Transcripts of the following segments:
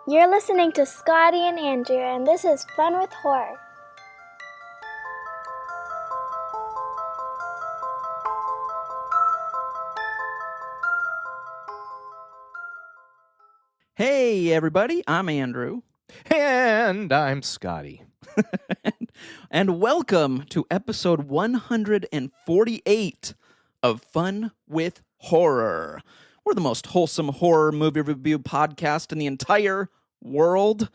You're listening to Scotty and Andrew, and this is Fun with Horror. Hey, everybody, I'm Andrew. And I'm Scotty. And welcome to episode 148 of Fun with Horror. We're the most wholesome horror movie review podcast in the entire world.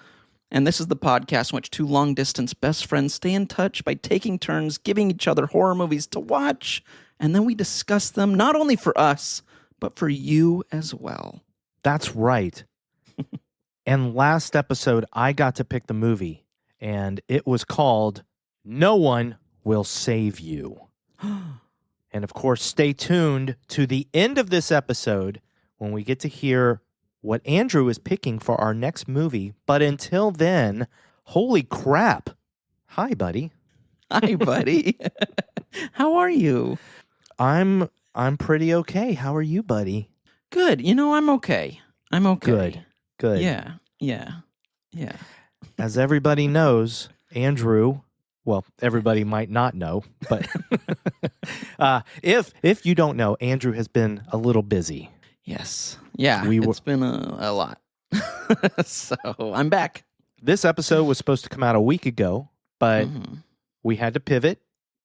And this is the podcast in which two long-distance best friends stay in touch by taking turns giving each other horror movies to watch. And then we discuss them not only for us, but for you as well. That's right. And last episode, I got to pick the movie, and it was called No One Will Save You. And of course, stay tuned to the end of this episode when we get to hear what Andrew is picking for our next movie. But until then, holy crap. Hi, buddy. Hi, buddy. How are you? I'm pretty okay. How are you, buddy? Good. You know, I'm okay. I'm okay. Good. Yeah. As everybody knows, Andrew, well, everybody might not know, but if you don't know, Andrew has been a little busy. Yes. Yeah, it's been a lot. So I'm back. This episode was supposed to come out a week ago, but we had to pivot.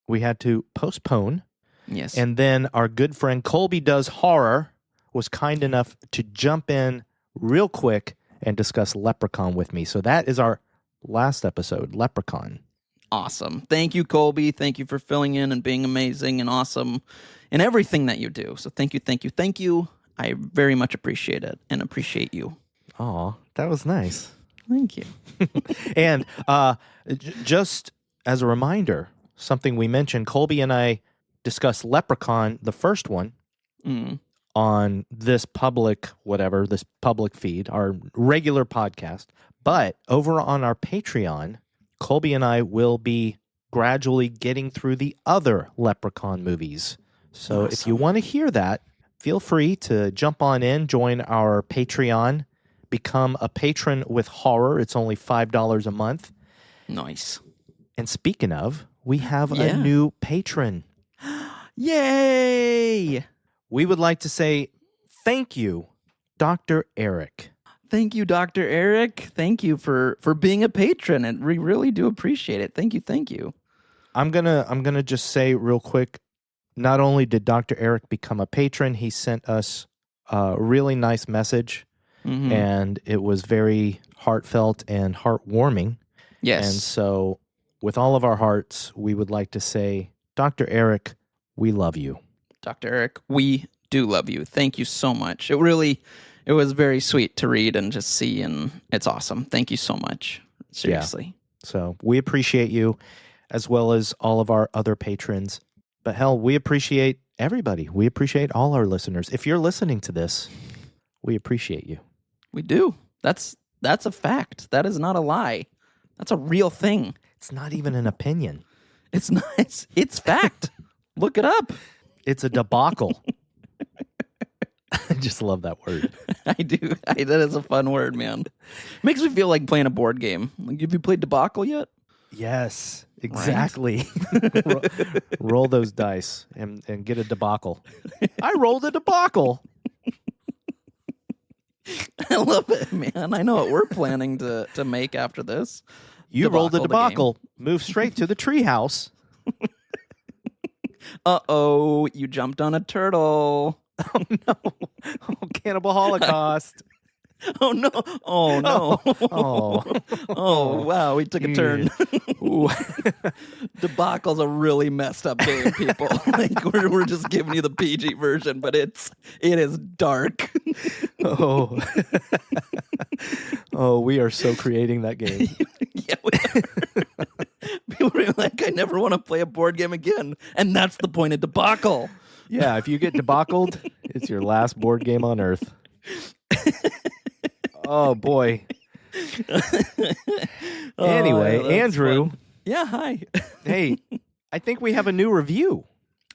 We had to postpone. Yes. And then our good friend Colby Does Horror was kind enough to jump in real quick and discuss Leprechaun with me. So that is our last episode, Leprechaun. Awesome. Thank you, Colby. Thank you for filling in and being amazing and awesome in everything that you do. So thank you. I very much appreciate it and appreciate you. Aw, that was nice. Thank you. And just as a reminder, something we mentioned, Colby and I discussed Leprechaun, the first one, on this public feed, our regular podcast. But over on our Patreon, Colby and I will be gradually getting through the other Leprechaun movies. So If you want to hear that, feel free to jump on in, join our Patreon, become a patron with horror. It's only $5 a month. Nice. And speaking of, we have a new patron. Yay! We would like to say thank you, Dr. Eric. Thank you, Dr. Eric. Thank you for being a patron, and we really do appreciate it. Thank you. I'm gonna just say real quick, not only did Dr. Eric become a patron, he sent us a really nice message, and it was very heartfelt and heartwarming. Yes. And so, with all of our hearts, we would like to say, Dr. Eric, we love you. Dr. Eric, we do love you. Thank you so much. It was very sweet to read and just see, and it's awesome. Thank you so much. Seriously. Yeah. So we appreciate you as well as all of our other patrons. But hell, we appreciate everybody. We appreciate all our listeners. If you're listening to this, we appreciate you. We do. That's a fact. That is not a lie. That's a real thing. It's not even an opinion. It's not. It's fact. Look it up. It's a debacle. I just love that word. I do. That is a fun word, man. Makes me feel like playing a board game. Like, have you played Debacle yet? Yes, exactly. Right? Roll those dice and get a debacle. I rolled a debacle. I love it, man. I know what we're planning to make after this. You rolled a debacle. Move straight to the treehouse. Uh-oh, you jumped on a turtle. Oh, no. Oh, Cannibal Holocaust. Oh, no. Oh, no. Oh, wow. We took a turn. Debacle's a really messed up game, people. Like, we're just giving you the PG version, but it is dark. Oh. Oh, we are so creating that game. Yeah, we are. People are like, I never want to play a board game again. And that's the point of Debacle. Yeah, if you get debacled, it's your last board game on Earth. Oh, boy. Anyway, Andrew. Fun. Yeah, hi. Hey, I think we have a new review.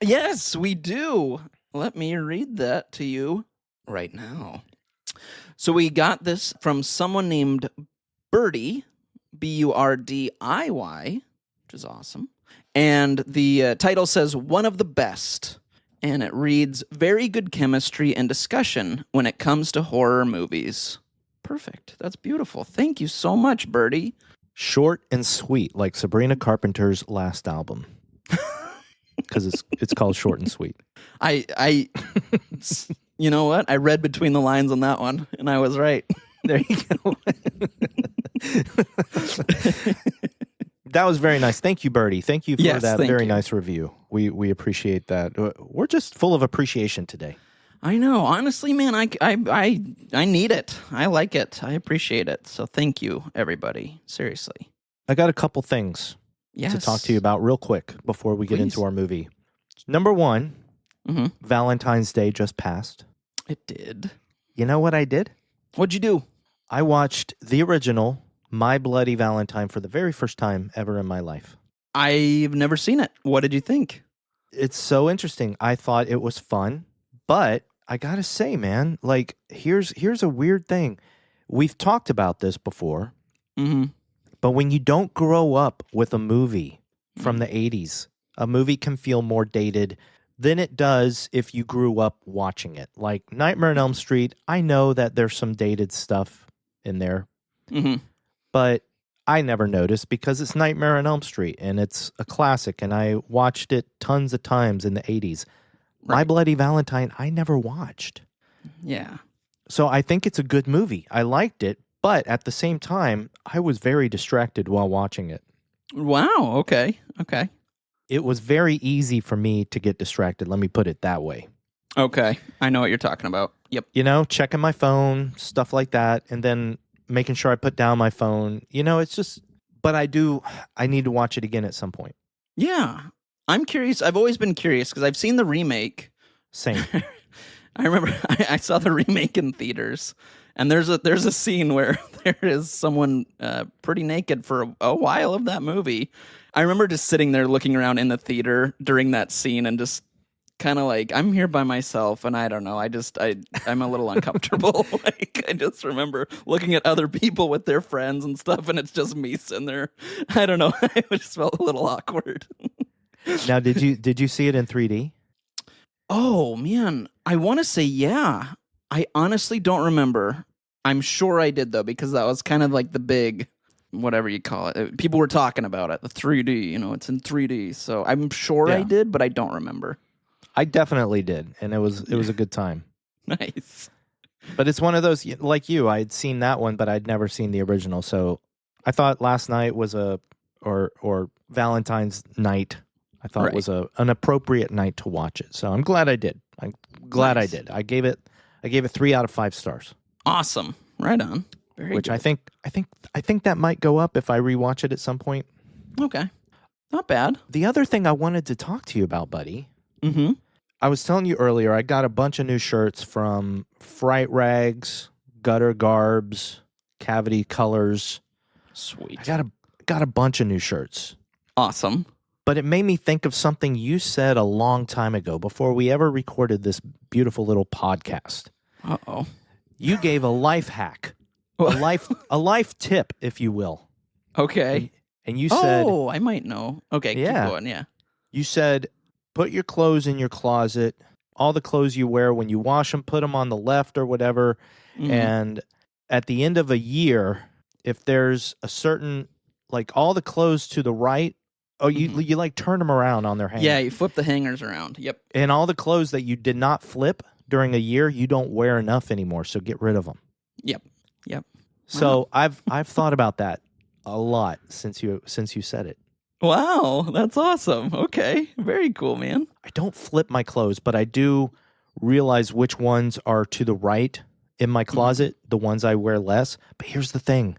Yes, we do. Let me read that to you right now. So we got this from someone named Birdie, Burdiy, which is awesome. And the title says, "One of the Best." And it reads, "Very good chemistry and discussion when it comes to horror movies." Perfect. That's beautiful. Thank you so much, Birdie. Short and sweet, like Sabrina Carpenter's last album. Because it's called Short and Sweet. I you know what? I read between the lines on that one, and I was right. There you go. That was very nice. Thank you, Birdie. Thank you for that very nice review. We appreciate that. We're just full of appreciation today. I know. Honestly, man, I need it. I like it. I appreciate it. So thank you, everybody. Seriously. I got a couple things to talk to you about real quick before we get into our movie. Number one, Valentine's Day just passed. It did. You know what I did? What'd you do? I watched the original My Bloody Valentine for the very first time ever in my life. I've never seen it. What did you think? It's so interesting. I thought it was fun, but I gotta say, man, like here's a weird thing. We've talked about this before, but when you don't grow up with a movie from the 80s, a movie can feel more dated than it does if you grew up watching it. Like Nightmare on Elm Street, I know that there's some dated stuff in there, but I never noticed because it's Nightmare on Elm Street and it's a classic and I watched it tons of times in the 80s. Right. My Bloody Valentine, I never watched. Yeah. So I think it's a good movie. I liked it, but at the same time, I was very distracted while watching it. Wow. Okay. It was very easy for me to get distracted. Let me put it that way. Okay. I know what you're talking about. Yep. You know, checking my phone, stuff like that, and then making sure I put down my phone. You know, it's just, but I need to watch it again at some point. Yeah. I'm curious. I've always been curious because I've seen the remake. Same. I remember I saw the remake in theaters, and there's a scene where there is someone pretty naked for a while of that movie. I remember just sitting there looking around in the theater during that scene and just kind of like, I'm here by myself, and I don't know. I'm a little uncomfortable. Like, I just remember looking at other people with their friends and stuff, and it's just me sitting there. I don't know. I just felt a little awkward. Now, did you see it in 3D? Oh, man. I want to say yeah. I honestly don't remember. I'm sure I did, though, because that was kind of like the big, whatever you call it. People were talking about it, the 3D, it's in 3D. So I'm sure I did, but I don't remember. I definitely did, and it was a good time. Nice. But it's one of those, like you, I had seen that one, but I'd never seen the original. So I thought last night was or Valentine's night, I thought it was an appropriate night to watch it. So I'm glad I did. I'm glad I did. I gave it 3 out of 5 stars. Awesome. Right on. Very Which good. I think that might go up if I rewatch it at some point. Okay. Not bad. The other thing I wanted to talk to you about, buddy. Mm-hmm. I was telling you earlier, I got a bunch of new shirts from Fright Rags, Gutter Garbs, Cavity Colors. Sweet. I got a bunch of new shirts. Awesome. But it made me think of something you said a long time ago before we ever recorded this beautiful little podcast. Uh-oh. You gave a life hack, a life tip, if you will. Okay. And you said... Oh, I might know. Okay, keep going, yeah. You said, put your clothes in your closet, all the clothes you wear when you wash them, put them on the left or whatever, and at the end of a year, if there's a certain, like all the clothes to the right, you like turn them around on their hanger. Yeah, you flip the hangers around. Yep. And all the clothes that you did not flip during a year, you don't wear enough anymore, so get rid of them. Yep. So I've thought about that a lot since you said it. Wow, that's awesome. Okay, very cool, man. I don't flip my clothes, but I do realize which ones are to the right in my closet, the ones I wear less. But here's the thing.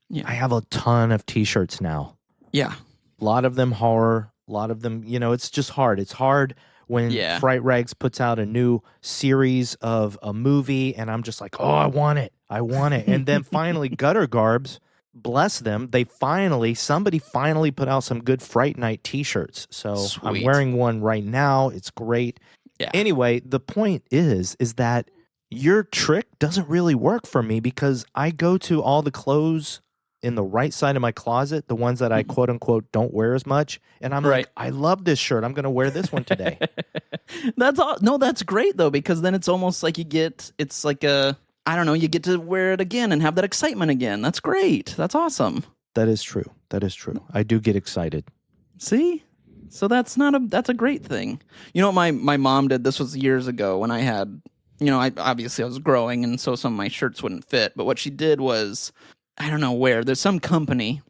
Yeah. I have a ton of T-shirts now. Yeah. A lot of them horror, a lot of them, it's just hard. It's hard when Fright Rags puts out a new series of a movie, and I'm just like, oh, I want it. And then finally, Gutter Garbs, bless them, somebody finally put out some good Fright Night T-shirts. So Sweet. I'm wearing one right now. It's great. Yeah. Anyway, the point is that your trick doesn't really work for me because I go to all the clothes in the right side of my closet, the ones that I quote unquote don't wear as much. And I'm like, I love this shirt. I'm going to wear this one today. That's great though, because then it's almost like it's like you get to wear it again and have that excitement again. That's great. That's awesome. That is true. I do get excited. See? So that's a great thing. You know what my mom did? This was years ago when I had, I was growing and so some of my shirts wouldn't fit. But what she did was, I don't know where, there's some company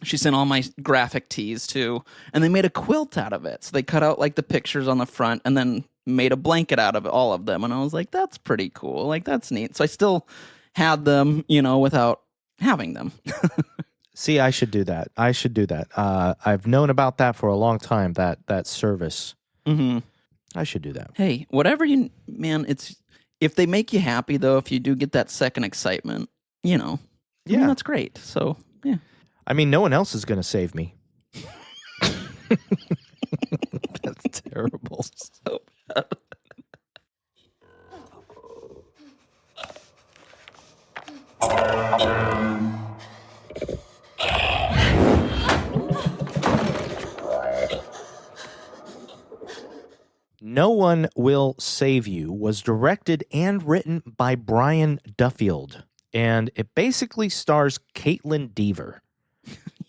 she sent all my graphic tees to, and they made a quilt out of it. So they cut out like the pictures on the front and then made a blanket out of all of them. And I was like, that's pretty cool. Like, that's neat. So I still had them, without having them. See, I should do that. I've known about that for a long time, that service. Mm-hmm. I should do that. Hey, whatever if they make you happy, though, if you do get that second excitement, that's great. So, yeah. I mean, no one else is going to save me. That's terrible. So bad. No One Will Save You was directed and written by Brian Duffield, and it basically stars Kaitlyn Dever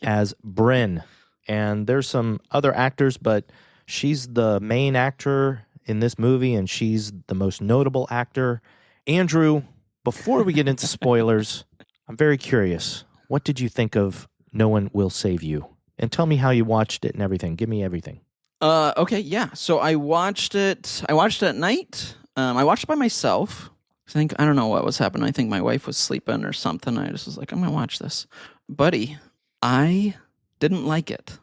as Bryn. And there's some other actors, but she's the main actor in this movie, and she's the most notable actor. Andrew, before we get into spoilers, I'm very curious. What did you think of No One Will Save You? And tell me how you watched it and everything. Give me everything. Okay, yeah. So I watched it at night. I watched it by myself. I don't know what was happening. I think my wife was sleeping or something. I just was like, I'm going to watch this. Buddy, I didn't like it.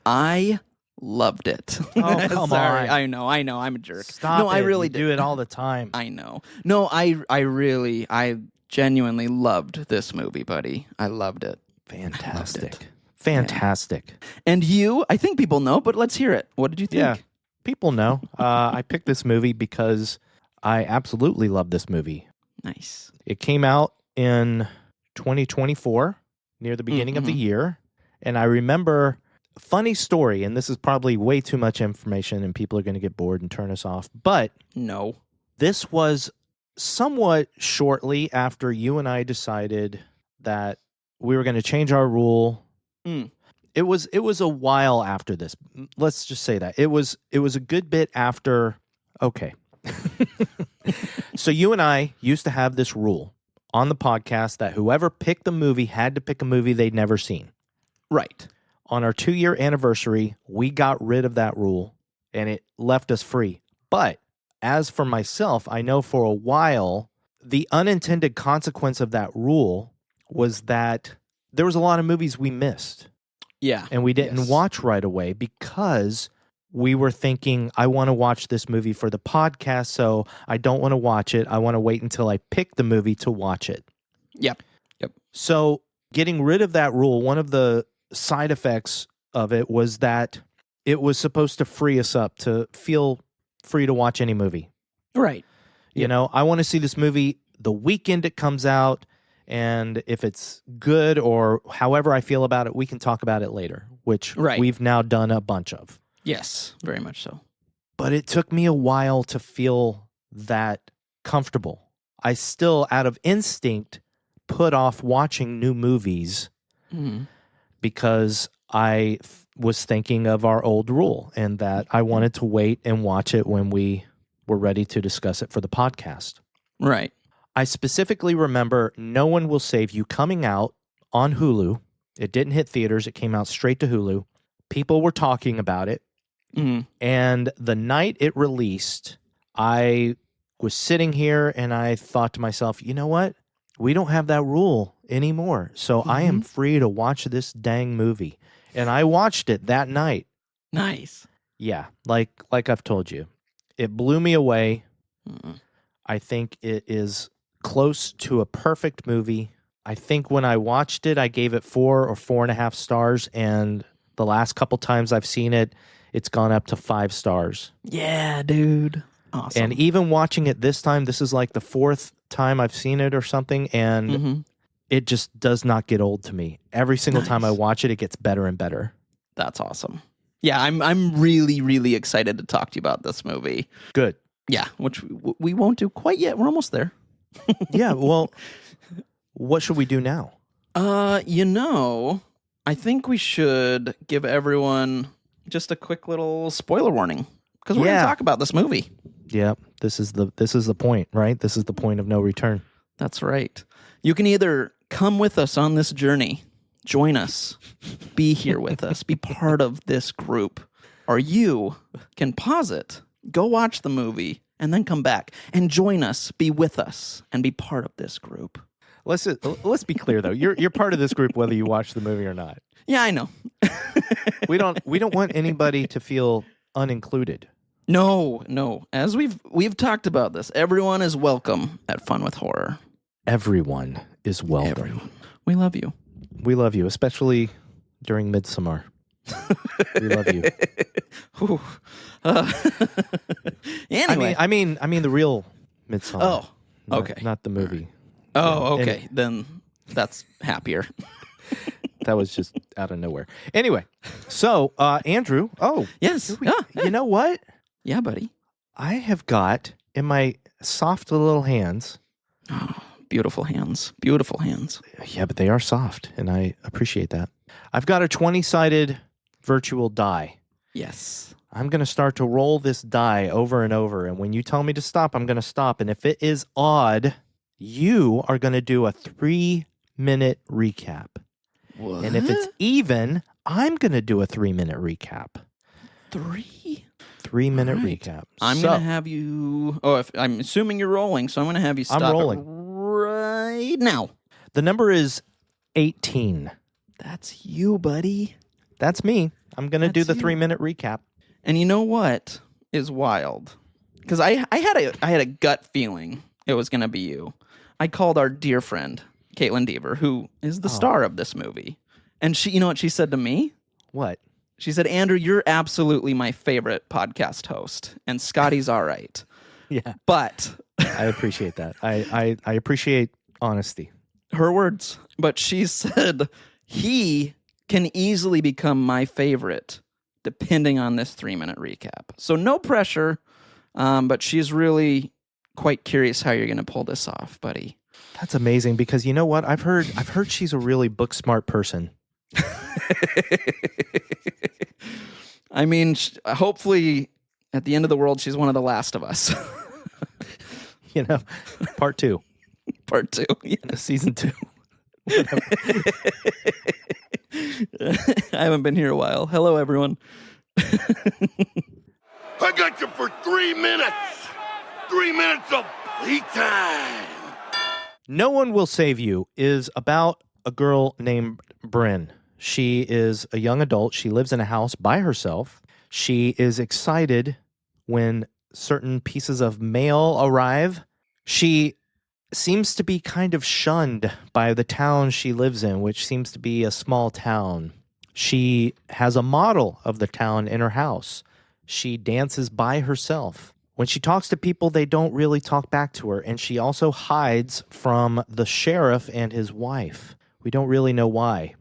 I loved it. Oh, come Sorry. on. I know. I'm a jerk. Stop no, it. I really do it all the time. I know. No, I genuinely loved this movie, buddy. I loved it. Fantastic. Fantastic. Yeah. And you, I think people know, but let's hear it. What did you think? Yeah, people know. I picked this movie because I absolutely love this movie. Nice. It came out in 2024, near the beginning of the year. And I remember, funny story, and this is probably way too much information and people are going to get bored and turn us off. But no, this was somewhat shortly after you and I decided that we were going to change our rule. It was a while after this. Let's just say that. It was a good bit after. Okay. So you and I used to have this rule on the podcast that whoever picked the movie had to pick a movie they'd never seen. Right. On our 2-year anniversary, we got rid of that rule and it left us free. But as for myself, I know for a while, the unintended consequence of that rule was that there was a lot of movies we missed. Yeah. And we didn't watch right away because we were thinking, I want to watch this movie for the podcast, so I don't want to watch it. I want to wait until I pick the movie to watch it. Yep. So getting rid of that rule, one of the side effects of it was that it was supposed to free us up to feel free to watch any movie. Right. You know, I want to see this movie the weekend it comes out. And if it's good or however I feel about it, we can talk about it later, which we've now done a bunch of. Yes, very much so. But it took me a while to feel that comfortable. I still, out of instinct, put off watching new movies because I was thinking of our old rule and that I wanted to wait and watch it when we were ready to discuss it for the podcast. Right. I specifically remember No One Will Save You coming out on Hulu. It didn't hit theaters. It came out straight to Hulu. People were talking about it. And the night it released, I was sitting here and I thought to myself, you know what? We don't have that rule anymore. So I am free to watch this dang movie. And I watched it that night. Nice. Yeah, like I've told you. It blew me away. I think it is close to a perfect movie. I think when I watched it, I gave it 4 or 4.5 stars, and the last couple times I've seen it, it's gone up to 5 stars. Yeah, dude. Awesome. And even watching it this time, this is like the fourth time I've seen it or something, and it just does not get old to me. Every single time I watch it, it gets better and better. That's awesome. Yeah, I'm really, really excited to talk to you about this movie. Good. Yeah, which we won't do quite yet. We're almost there. Yeah, well, what should we do now? I think we should give everyone just a quick little spoiler warning because we're going to talk about this movie. Yeah, this is the point, right? This is the point of no return. That's right. You can either come with us on this journey, join us, be here with us, be part of this group, or you can pause it, go watch the movie, and then come back and join us, be with us, and be part of this group. Let's be clear though. You're part of this group whether you watch the movie or not. Yeah, I know. We don't want anybody to feel unincluded. No. As we've talked about this, everyone is welcome at Fun with Horror. Everyone is welcome. Everyone. We love you. We love you, especially during Midsummer. We love you. Anyway, I mean the real Midsummer. Oh, okay. Not the movie. Oh, okay. Then that's happier. That was just out of nowhere. Anyway, so Andrew. Oh, yes. You know what? Yeah, buddy. I have got in my soft little hands. Oh, beautiful hands. Beautiful hands. Yeah, but they are soft, and I appreciate that. I've got a 20-sided virtual die. Yes. I'm going to start to roll this die over and over, and when you tell me to stop, I'm going to stop. And if it is odd, you are going to do a 3-minute recap. What? And if it's even, I'm going to do a 3-minute recap. 3-minute recap. I'm going to have you... I'm assuming you're rolling, so I'm going to have you stop I'm rolling. it right now. The number is 18. That's you, buddy. That's me. I'm going to do the you. 3-minute recap. And you know what is wild? Because I had a gut feeling it was going to be you. I called our dear friend, Kaitlyn Deaver, who is the star of this movie. And she, you know what she said to me? What? She said, Andrew, you're absolutely my favorite podcast host, and Scotty's all right. Yeah. But I appreciate that. I appreciate honesty. Her words. But she said, he can easily become my favorite depending on this 3-minute recap. So no pressure, but she's really quite curious how you're going to pull this off, buddy. That's amazing because you know what? I've heard she's a really book smart person. I mean, hopefully at the end of the world, she's one of the last of us. You know, part 2. Part 2. Yeah. Season 2. I haven't been here a while. Hello, everyone. I got you for 3 minutes. 3 minutes of playtime. No One Will Save You is about a girl named Bryn. She is a young adult. She lives in a house by herself. She is excited when certain pieces of mail arrive. She seems to be kind of shunned by the town she lives in, which seems to be a small town. She has a model of the town in her house. She dances by herself. When she talks to people, they don't really talk back to her, and she also hides from the sheriff and his wife. We don't really know why.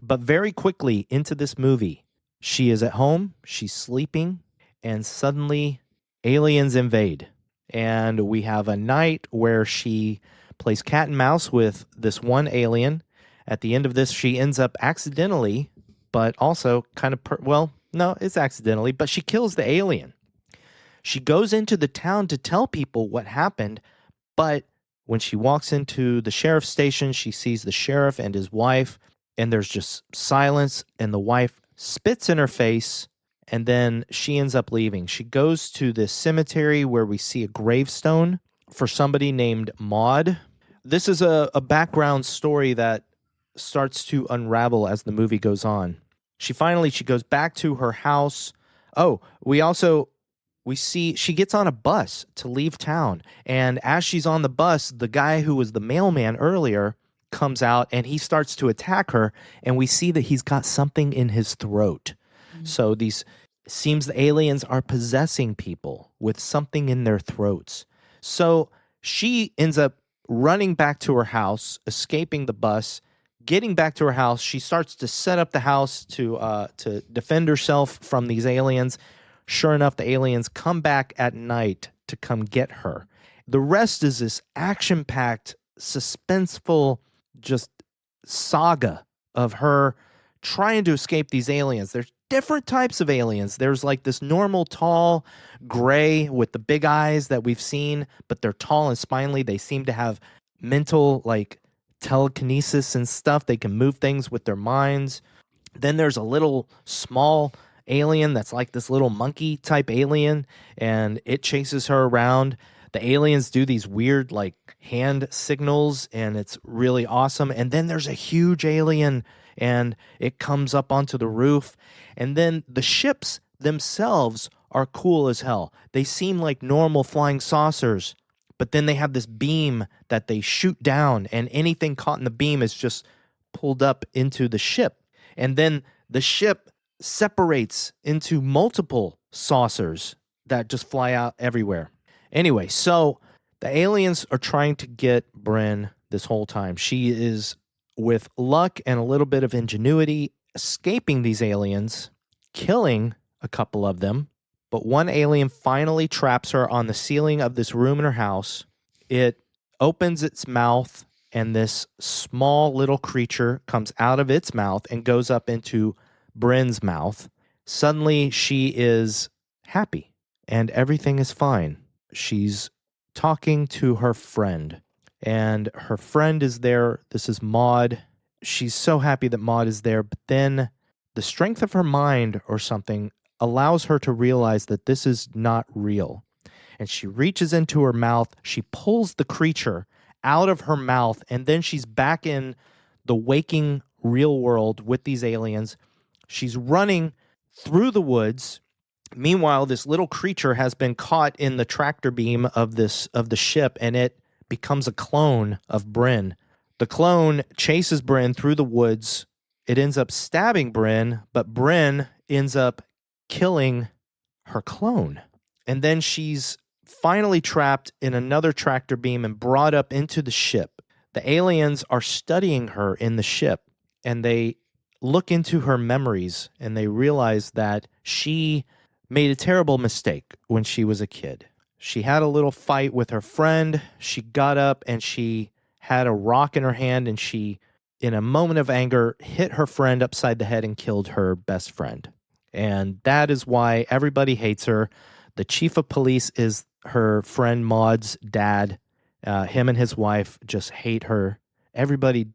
But very quickly into this movie, she is at home, she's sleeping, and suddenly aliens invade. And we have a night where she plays cat and mouse with this one alien. At the end of this, she ends up accidentally, but also kind of, no, it's accidentally, but she kills the alien. She goes into the town to tell people what happened, but when she walks into the sheriff's station, she sees the sheriff and his wife, and there's just silence, and the wife spits in her face, and then she ends up leaving. She goes to this cemetery where we see a gravestone for somebody named Maud. This is a background story that starts to unravel as the movie goes on. She goes back to her house. Oh, we see she gets on a bus to leave town. And as she's on the bus, the guy who was the mailman earlier comes out and he starts to attack her. And we see that he's got something in his throat. Mm-hmm. So these seems the aliens are possessing people with something in their throats. So she ends up running back to her house, escaping the bus, getting back to her house. She starts to set up the house to defend herself from these aliens. Sure enough, the aliens come back at night to come get her. The rest is this action-packed, suspenseful, just saga of her trying to escape these aliens. There's different types of aliens. There's like this normal, tall, gray with the big eyes that we've seen, but they're tall and spindly. They seem to have mental, like, telekinesis and stuff. They can move things with their minds. Then there's a little small alien that's like this little monkey type alien, and it chases her around. The aliens do these weird like hand signals, and it's really awesome. And then there's a huge alien, and it comes up onto the roof. And then the ships themselves are cool as hell. They seem like normal flying saucers, but then they have this beam that they shoot down, and anything caught in the beam is just pulled up into the ship. And then the ship separates into multiple saucers that just fly out everywhere. Anyway, so the aliens are trying to get Bryn this whole time. She is, with luck and a little bit of ingenuity, escaping these aliens, killing a couple of them. But one alien finally traps her on the ceiling of this room in her house. It opens its mouth, and this small little creature comes out of its mouth and goes up into Bryn's mouth. Suddenly, she is happy, and everything is fine. She's talking to her friend, and her friend is there. This is Maud. She's so happy that Maud is there, but then the strength of her mind or something allows her to realize that this is not real. And she reaches into her mouth. She pulls the creature out of her mouth, and then she's back in the waking real world with these aliens. She's running through the woods. Meanwhile, this little creature has been caught in the tractor beam of the ship, and it becomes a clone of Bryn. The clone chases Bryn through the woods. It ends up stabbing Bryn, but Bryn ends up killing her clone. And then she's finally trapped in another tractor beam and brought up into the ship. The aliens are studying her in the ship, and they look into her memories, and they realize that she made a terrible mistake when she was a kid. She had a little fight with her friend. She got up and she had a rock in her hand, and she, in a moment of anger, hit her friend upside the head and killed her best friend. And that is why everybody hates her. The chief of police is her friend Maud's dad. Him and his wife just hate her. Everybody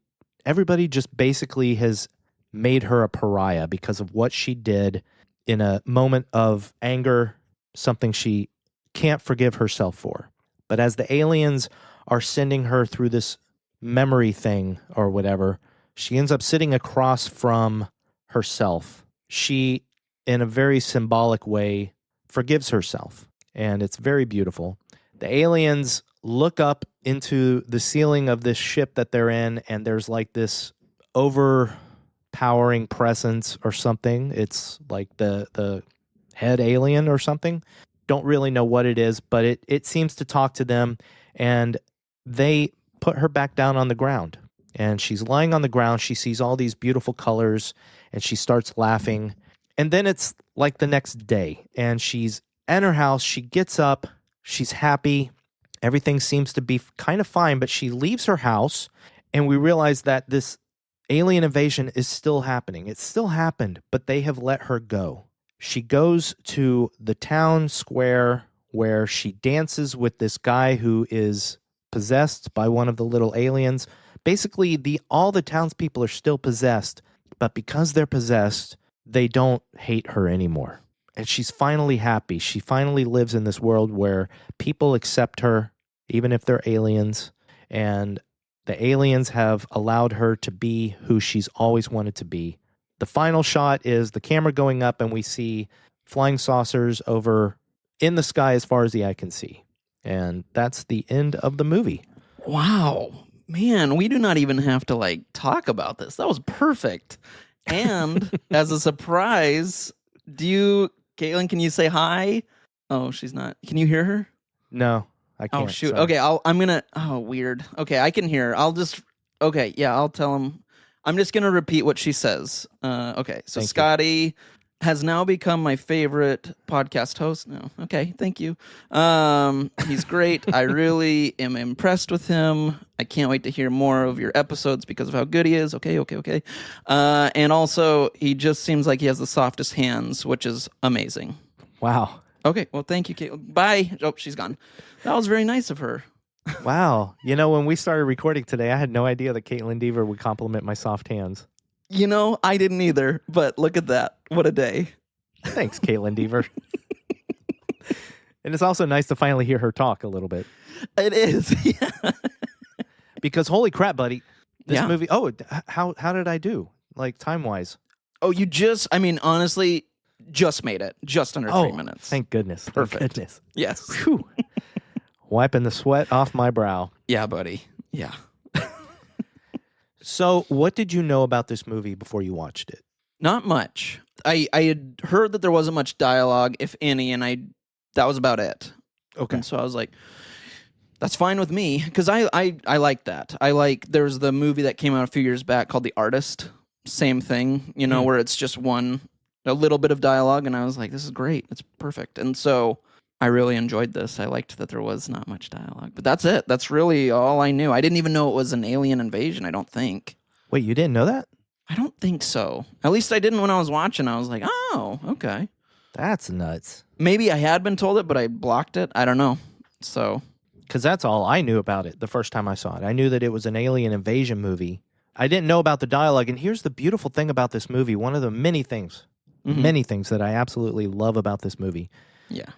just basically has made her a pariah because of what she did in a moment of anger, something she can't forgive herself for. But as the aliens are sending her through this memory thing or whatever, she ends up sitting across from herself. She, in a very symbolic way, forgives herself, and it's very beautiful. The aliens look up into the ceiling of this ship that they're in, and there's like this overpowering presence or something. It's like the head alien or something. Don't really know what it is, but it seems to talk to them, and they put her back down on the ground. And she's lying on the ground. She sees all these beautiful colors, and she starts laughing. And then it's like the next day, and she's in her house. She gets up. She's happy. Everything seems to be kind of fine, but she leaves her house, and we realize that this alien invasion is still happening. It still happened, but they have let her go. She goes to the town square where she dances with this guy who is possessed by one of the little aliens. Basically, all the townspeople are still possessed, but because they're possessed, they don't hate her anymore. And she's finally happy. She finally lives in this world where people accept her, even if they're aliens. And the aliens have allowed her to be who she's always wanted to be. The final shot is the camera going up, and we see flying saucers over in the sky as far as the eye can see. And that's the end of the movie. Wow. Man, we do not even have to talk about this. That was perfect. And as a surprise, do you Kaitlyn, can you say hi? Oh, she's not. Can you hear her? No, I can't. Oh, shoot. Sorry. Okay, I'm going to... Oh, weird. Okay, I can hear her. Okay, yeah, I'll tell him. I'm just going to repeat what she says. Okay, so Thank you. Scotty has now become my favorite podcast host. No, okay, thank you. He's great. I really am impressed with him. I can't wait to hear more of your episodes because of how good he is. Okay. And also, he just seems like he has the softest hands, which is amazing. Wow. Okay, well, thank you, Kaitlyn. Bye. Oh, she's gone. That was very nice of her. Wow. When we started recording today, I had no idea that Kaitlyn Deaver would compliment my soft hands. I didn't either, but look at that. What a day. Thanks, Kaitlyn Deaver. And it's also nice to finally hear her talk a little bit. It is, yeah. Because holy crap, buddy. This Yeah. movie, how did I do? Like time-wise? Oh, honestly, just made it. Just under 3 minutes. Thank goodness. Perfect. Thank goodness. Yes. Whew. Wiping the sweat off my brow. Yeah, buddy. Yeah. So, what did you know about this movie before you watched it? Not much. I had heard that there wasn't much dialogue, if any, and that was about it. Okay. And so I was like, that's fine with me, because I like that. There's the movie that came out a few years back called The Artist. Same thing, where it's just a little bit of dialogue, and I was like, this is great. It's perfect. And so I really enjoyed this. I liked that there was not much dialogue. But that's it. That's really all I knew. I didn't even know it was an alien invasion, I don't think. Wait, you didn't know that? I don't think so. At least I didn't when I was watching. I was like, oh, okay. That's nuts. Maybe I had been told it, but I blocked it. I don't know. So, Because that's all I knew about it the first time I saw it. I knew that it was an alien invasion movie. I didn't know about the dialogue. And here's the beautiful thing about this movie. One of the many things that I absolutely love about this movie. yeah.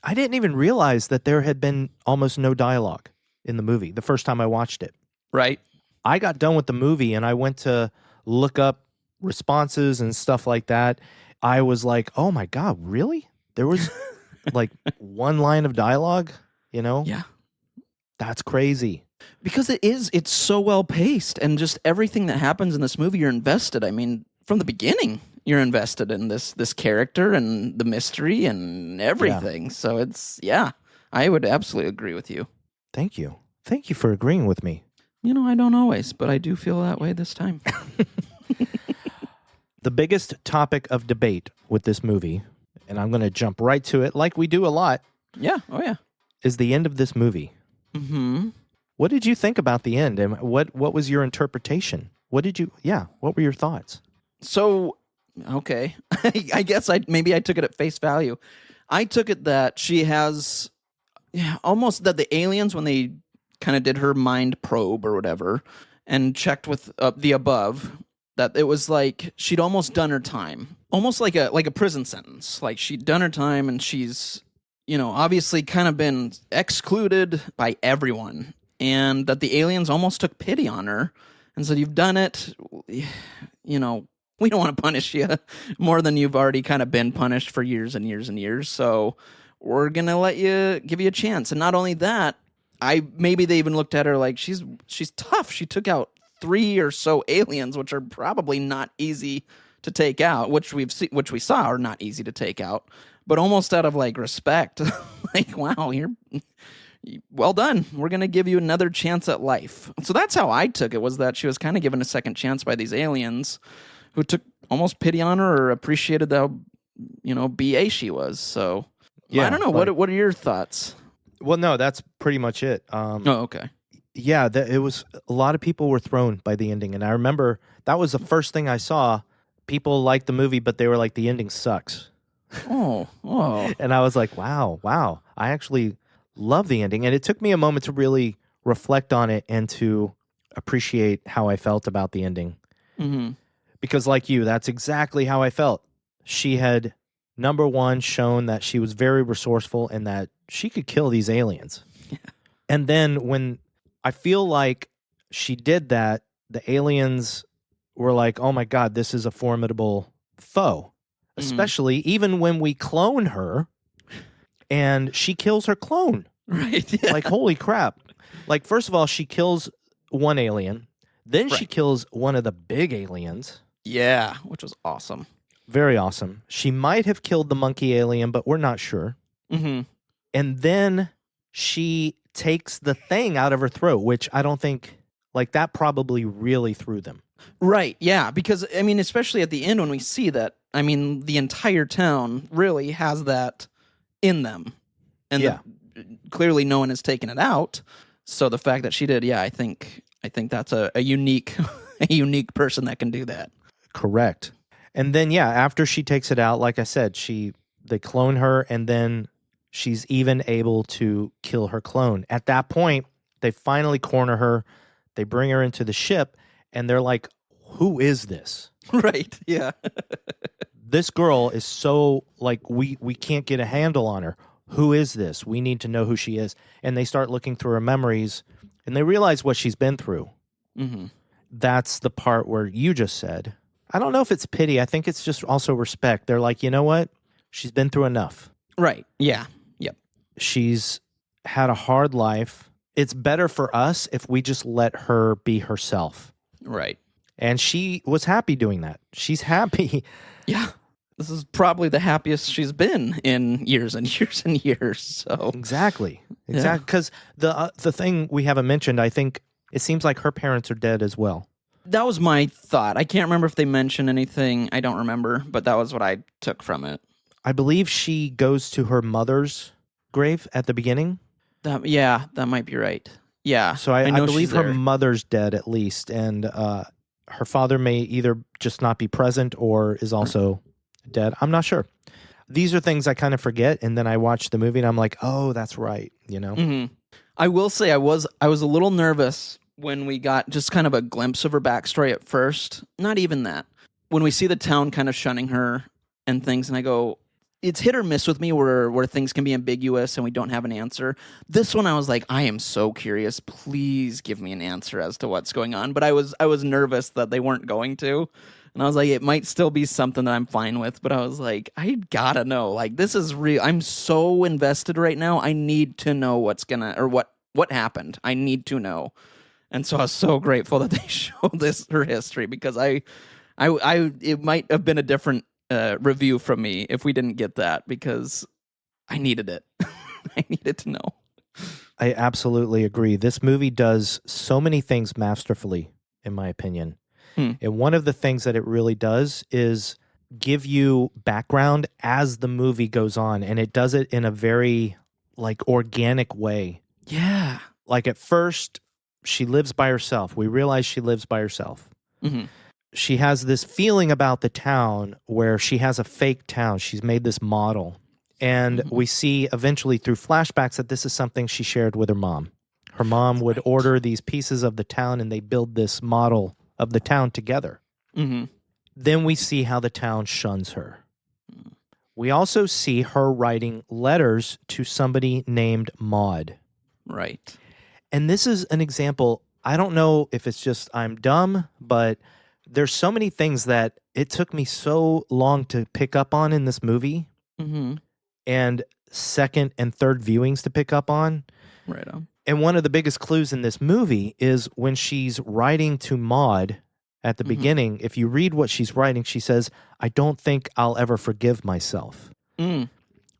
I didn't even realize that there had been almost no dialogue in the movie the first time I watched it. Right. I got done with the movie and I went to look up responses and stuff like that. I was like, oh my God, really? There was like one line of dialogue, Yeah. That's crazy. Because it's so well paced, and just everything that happens in this movie, you're invested. I mean, from the beginning, you're invested in this character and the mystery and everything. Yeah. So I would absolutely agree with you. Thank you. Thank you for agreeing with me. I don't always, but I do feel that way this time. The biggest topic of debate with this movie, and I'm going to jump right to it like we do a lot. Yeah. Oh, yeah. Is the end of this movie. Mm-hmm. What did you think about the end, and what was your interpretation? What were your thoughts? So, okay. I guess I took it at face value. I took it that she has almost that the aliens, when they kind of did her mind probe or whatever and checked with the above, that it was like she'd almost done her time, almost like a prison sentence. Like she'd done her time and she's, obviously kind of been excluded by everyone, and that the aliens almost took pity on her and said, you've done it, we don't want to punish you more than you've already kind of been punished for years and years and years. So we're going to give you a chance. And not only that, maybe they even looked at her like she's tough. She took out 3 or so aliens, which are probably not easy to take out, which we saw are not easy to take out, but almost out of like respect, like, wow, you're well done. We're going to give you another chance at life. So that's how I took it, was that she was kind of given a second chance by these aliens who took almost pity on her or appreciated how, BA she was. So I don't know. What are your thoughts? Well, no, that's pretty much it. Okay. Yeah, it was a lot of people were thrown by the ending. And I remember that was the first thing I saw. People liked the movie, but they were like, the ending sucks. Oh. And I was like, wow. I actually love the ending. And it took me a moment to really reflect on it and to appreciate how I felt about the ending. Mm-hmm. Because like you, that's exactly how I felt. She had, number one, shown that she was very resourceful and that she could kill these aliens. Yeah. And then when I feel like she did that, the aliens were like, oh my God, this is a formidable foe. Mm-hmm. Especially even when we clone her and she kills her clone. Right. Yeah. Like, holy crap. Like, first of all, she kills one alien. Then she kills one of the big aliens. Yeah, which was awesome. Very awesome. She might have killed the monkey alien, but we're not sure. Mm-hmm. And then she takes the thing out of her throat, which I don't think, like, that probably really threw them. Right, yeah, because, I mean, especially at the end when we see that, I mean, the entire town really has that in them. And Yeah. Clearly no one has taken it out. So the fact that she did, yeah, I think that's a unique a unique person that can do that. Correct. And then, yeah, after she takes it out, like I said, they clone her, and then she's even able to kill her clone. At that point, they finally corner her. They bring her into the ship, and they're like, who is this? Right, yeah. This girl is so, like, we can't get a handle on her. Who is this? We need to know who she is. And they start looking through her memories, and they realize what she's been through. Mm-hmm. That's the part where you just said, I don't know if it's pity. I think it's just also respect. They're like, you know what? She's been through enough. Right, yeah, yep. She's had a hard life. It's better for us if we just let her be herself. Right. And she was happy doing that. She's happy. Yeah. This is probably the happiest she's been in years and years and years. So Exactly. Because the thing we haven't mentioned, I think it seems like her parents are dead as well. that was my thought. I can't remember if they mentioned anything. I don't remember, but that was what I took from it. I believe she goes to her mother's grave at the beginning. That might be right. Yeah. So I know believe she's her there. mother's dead at least, and her father may either just not be present or is also dead. I'm not sure. These are things I kind of forget, and then I watch the movie and I'm like, oh, that's right, you know? Mm-hmm. I will say I was a little nervous when we got just kind of a glimpse of her backstory at first. Not even that. When we see the town kind of shunning her and things, and I go, it's hit or miss with me where things can be ambiguous and we don't have an answer. This one I was like, I am so curious. Please give me an answer as to what's going on. But I was nervous that they weren't going to. And I was like, it might still be something that I'm fine with, but I was like, I gotta know. Like, this is real. I'm so invested right now. I need to know what happened. I need to know. And so I was so grateful that they showed her history, because I it might have been a different review from me if we didn't get that, because I needed it. I needed to know. I absolutely agree. This movie does so many things masterfully, in my opinion. And one of the things that it really does is give you background as the movie goes on, and it does it in a very organic way. Yeah. Like at first, she lives by herself. We realize she lives by herself. Mm-hmm. She has this feeling about the town where she has a fake town. She's made this model. And we see eventually through flashbacks that this is something she shared with her mom. Her mom would order these pieces of the town, and they build this model of the town together. Mm-hmm. Then we see how the town shuns her. We also see her writing letters to somebody named Maud. Right. And this is an example. I don't know if it's just I'm dumb, but there's so many things that it took me so long to pick up on in this movie, and second and third viewings to pick up on. Right on. And one of the biggest clues in this movie is when she's writing to Maud at the beginning. If you read what she's writing, she says, I don't think I'll ever forgive myself,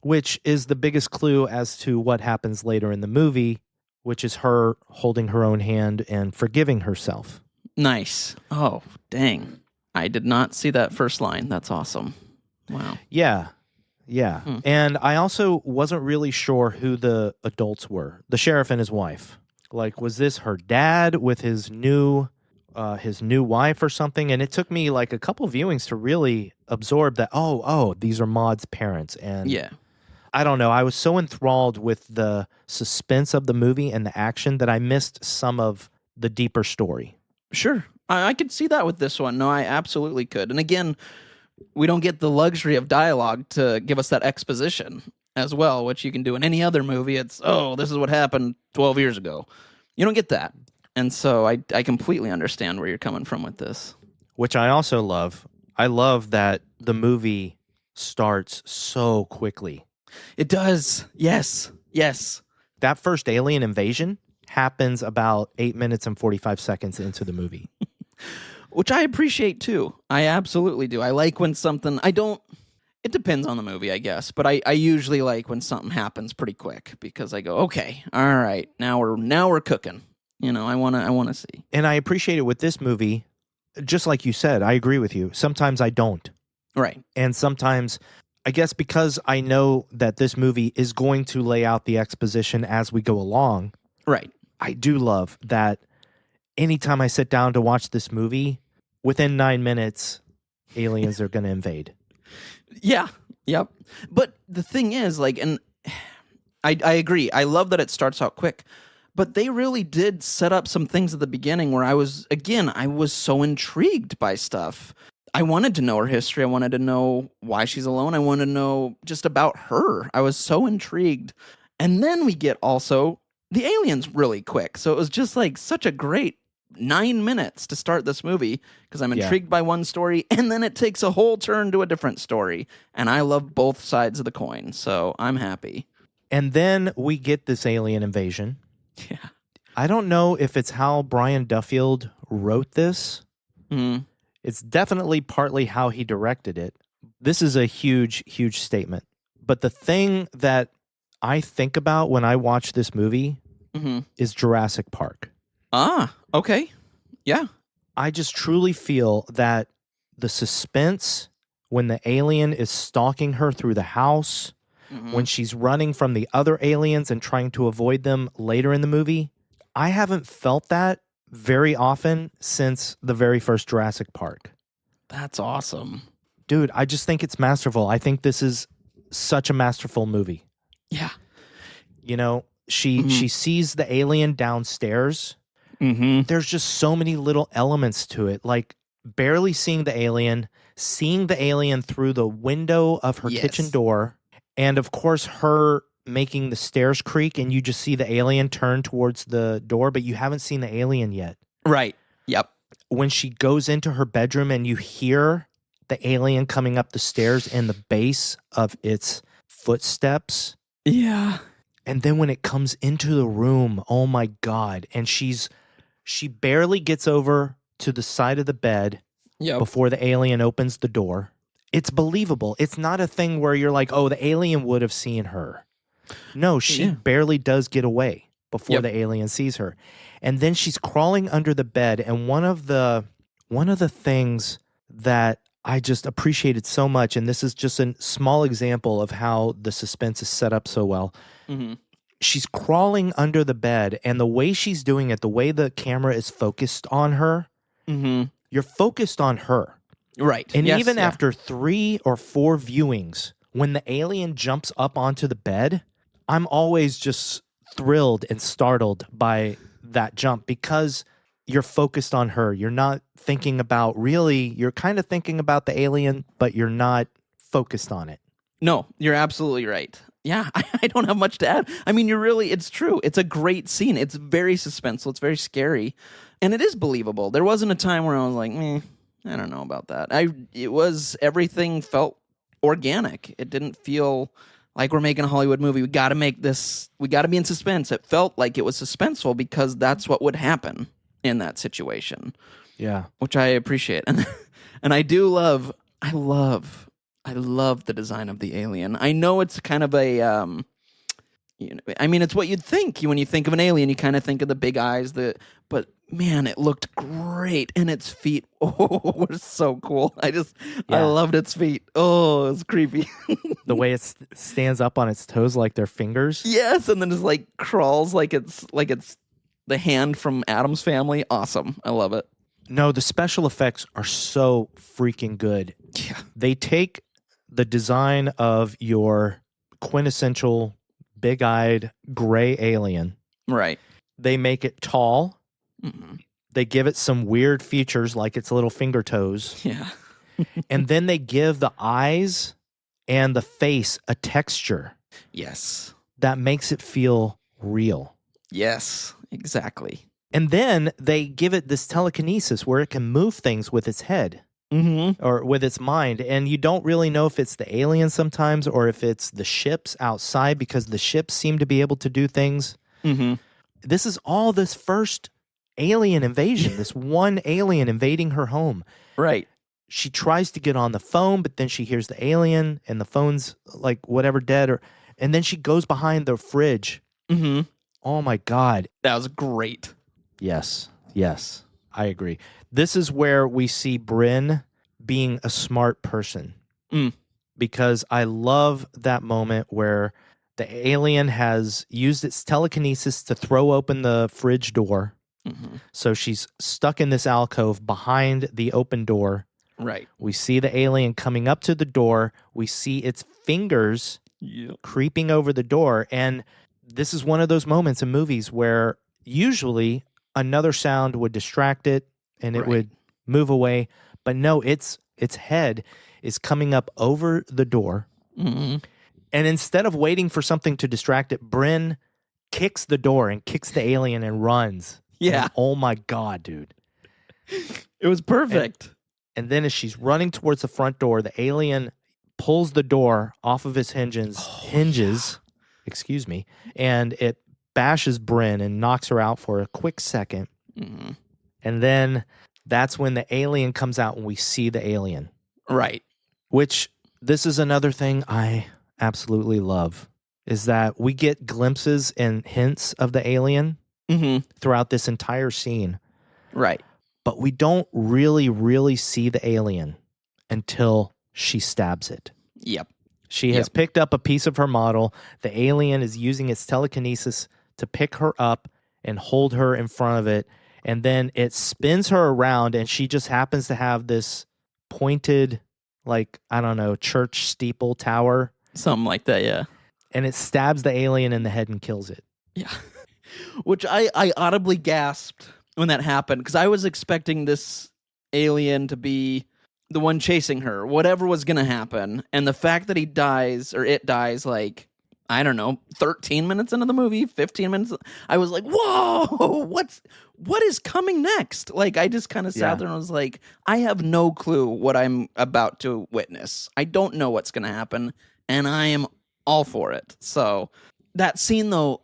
which is the biggest clue as to what happens later in the movie, which is her holding her own hand and forgiving herself. Nice. Oh, dang. I did not see that first line. That's awesome. Wow. Yeah. And I also wasn't really sure who the adults were. The sheriff and his wife. Like, was this her dad with his new wife or something? And it took me like a couple viewings to really absorb that, oh, these are Maud's parents. And yeah. I don't know. I was so enthralled with the suspense of the movie and the action that I missed some of the deeper story. Sure. I could see that with this one. No, I absolutely could. And again, we don't get the luxury of dialogue to give us that exposition as well, which you can do in any other movie. It's, this is what happened 12 years ago. You don't get that. And so I completely understand where you're coming from with this. Which I also love. I love that the movie starts so quickly. It does. Yes. That first alien invasion happens about 8 minutes and 45 seconds into the movie. Which I appreciate too. I absolutely do. I like when something, it depends on the movie, I guess, but I usually like when something happens pretty quick because I go, okay, all right, now we're cooking. I want to see. And I appreciate it with this movie. Just like you said, I agree with you. Sometimes I don't. Right. And sometimes, I guess because I know that this movie is going to lay out the exposition as we go along. Right. I do love that anytime I sit down to watch this movie, within 9 minutes, aliens are going to invade. Yeah. Yep. But the thing is, and I agree. I love that it starts out quick. But they really did set up some things at the beginning where I was so intrigued by stuff. I wanted to know her history. I wanted to know why she's alone. I wanted to know just about her. I was so intrigued. And then we get also the aliens really quick. So it was just such a great 9 minutes to start this movie because I'm intrigued by one story and then it takes a whole turn to a different story. And I love both sides of the coin. So I'm happy. And then we get this alien invasion. Yeah. I don't know if it's how Brian Duffield wrote this. Mm. It's definitely partly how he directed it. This is a huge, huge statement. But the thing that I think about when I watch this movie is Jurassic Park. Ah, okay. Yeah. I just truly feel that the suspense when the alien is stalking her through the house, when she's running from the other aliens and trying to avoid them later in the movie, I haven't felt that very often since the very first Jurassic Park. That's awesome. Dude, I just think it's masterful. I think this is such a masterful movie. Yeah. She sees the alien downstairs. There's just so many little elements to it, like barely seeing the alien through the window of her kitchen door, and of course her making the stairs creak and you just see the alien turn towards the door, but you haven't seen the alien yet. Right. Yep. When she goes into her bedroom and you hear the alien coming up the stairs and the base of its footsteps. Yeah. And then when it comes into the room, oh my God. And she barely gets over to the side of the bed before the alien opens the door. It's believable. It's not a thing where you're like, oh, the alien would have seen her. No, she barely does get away before the alien sees her. And then she's crawling under the bed. And one of the things that I just appreciated so much, and this is just a small example of how the suspense is set up so well. She's crawling under the bed, and the way she's doing it, the way the camera is focused on her, you're focused on her. Right. And even after 3 or 4 viewings, when the alien jumps up onto the bed, I'm always just thrilled and startled by that jump because you're focused on her. You're not thinking about you're kind of thinking about the alien, but you're not focused on it. No, you're absolutely right. Yeah, I don't have much to add. I mean, it's true. It's a great scene. It's very suspenseful. It's very scary. And it is believable. There wasn't a time where I was like, I don't know about that. Everything felt organic. It didn't feel like we're making a Hollywood movie. We got to make this, we got to be in suspense. It felt like it was suspenseful because that's what would happen in that situation. Yeah. Which I appreciate. And I do love the design of the alien. I know it's kind of a, it's what you'd think. When you think of an alien, you kind of think of the big eyes, but man, it looked great. And its feet, were so cool. I loved its feet. Oh, it was creepy. The way it stands up on its toes like they're fingers. Yes, and then just crawls like it's the hand from Addams Family. Awesome. I love it. No, the special effects are so freaking good. Yeah. They take the design of your quintessential big-eyed gray alien. Right. They make it tall. They give it some weird features like its little finger toes. Yeah. And then they give the eyes and the face a texture. Yes. That makes it feel real. Yes, exactly. And then they give it this telekinesis where it can move things with its head. Or with its mind, and you don't really know if it's the alien sometimes or if it's the ships outside because the ships seem to be able to do things. This is all this first alien invasion, this one alien invading her home. Right. She tries to get on the phone, but then she hears the alien and the phone's like whatever dead, and then she goes behind the fridge. Mm-hmm. Oh my God. That was great. Yes, I agree. This is where we see Bryn being a smart person. Because I love that moment where the alien has used its telekinesis to throw open the fridge door. Mm-hmm. So she's stuck in this alcove behind the open door. Right. We see the alien coming up to the door. We see its fingers creeping over the door. And this is one of those moments in movies where usually another sound would distract it and it would move away. But no, its head is coming up over the door. Mm-hmm. And instead of waiting for something to distract it, Bryn kicks the door and kicks the alien and runs. Yeah. And, oh my God, dude. It was perfect. And then as she's running towards the front door, the alien pulls the door off of its hinges, excuse me, and it bashes Bryn and knocks her out for a quick second. Mm-hmm. And then that's when the alien comes out and we see the alien. Right. Which, this is another thing I absolutely love, is that we get glimpses and hints of the alien throughout this entire scene. Right. But we don't really see the alien until she stabs it. Yep. She has picked up a piece of her model. The alien is using its telekinesis to pick her up and hold her in front of it. And then it spins her around, and she just happens to have this pointed, like, I don't know, church steeple tower. Something like that, yeah. And it stabs the alien in the head and kills it. Yeah. Which I audibly gasped when that happened, because I was expecting this alien to be the one chasing her, whatever was going to happen. And the fact that he dies, or it dies, like, I don't know, 13 minutes into the movie, 15 minutes, I was like, whoa, what is coming next? Like, I just kind of sat there and was like, I have no clue what I'm about to witness. I don't know what's going to happen, and I am all for it. So that scene, though,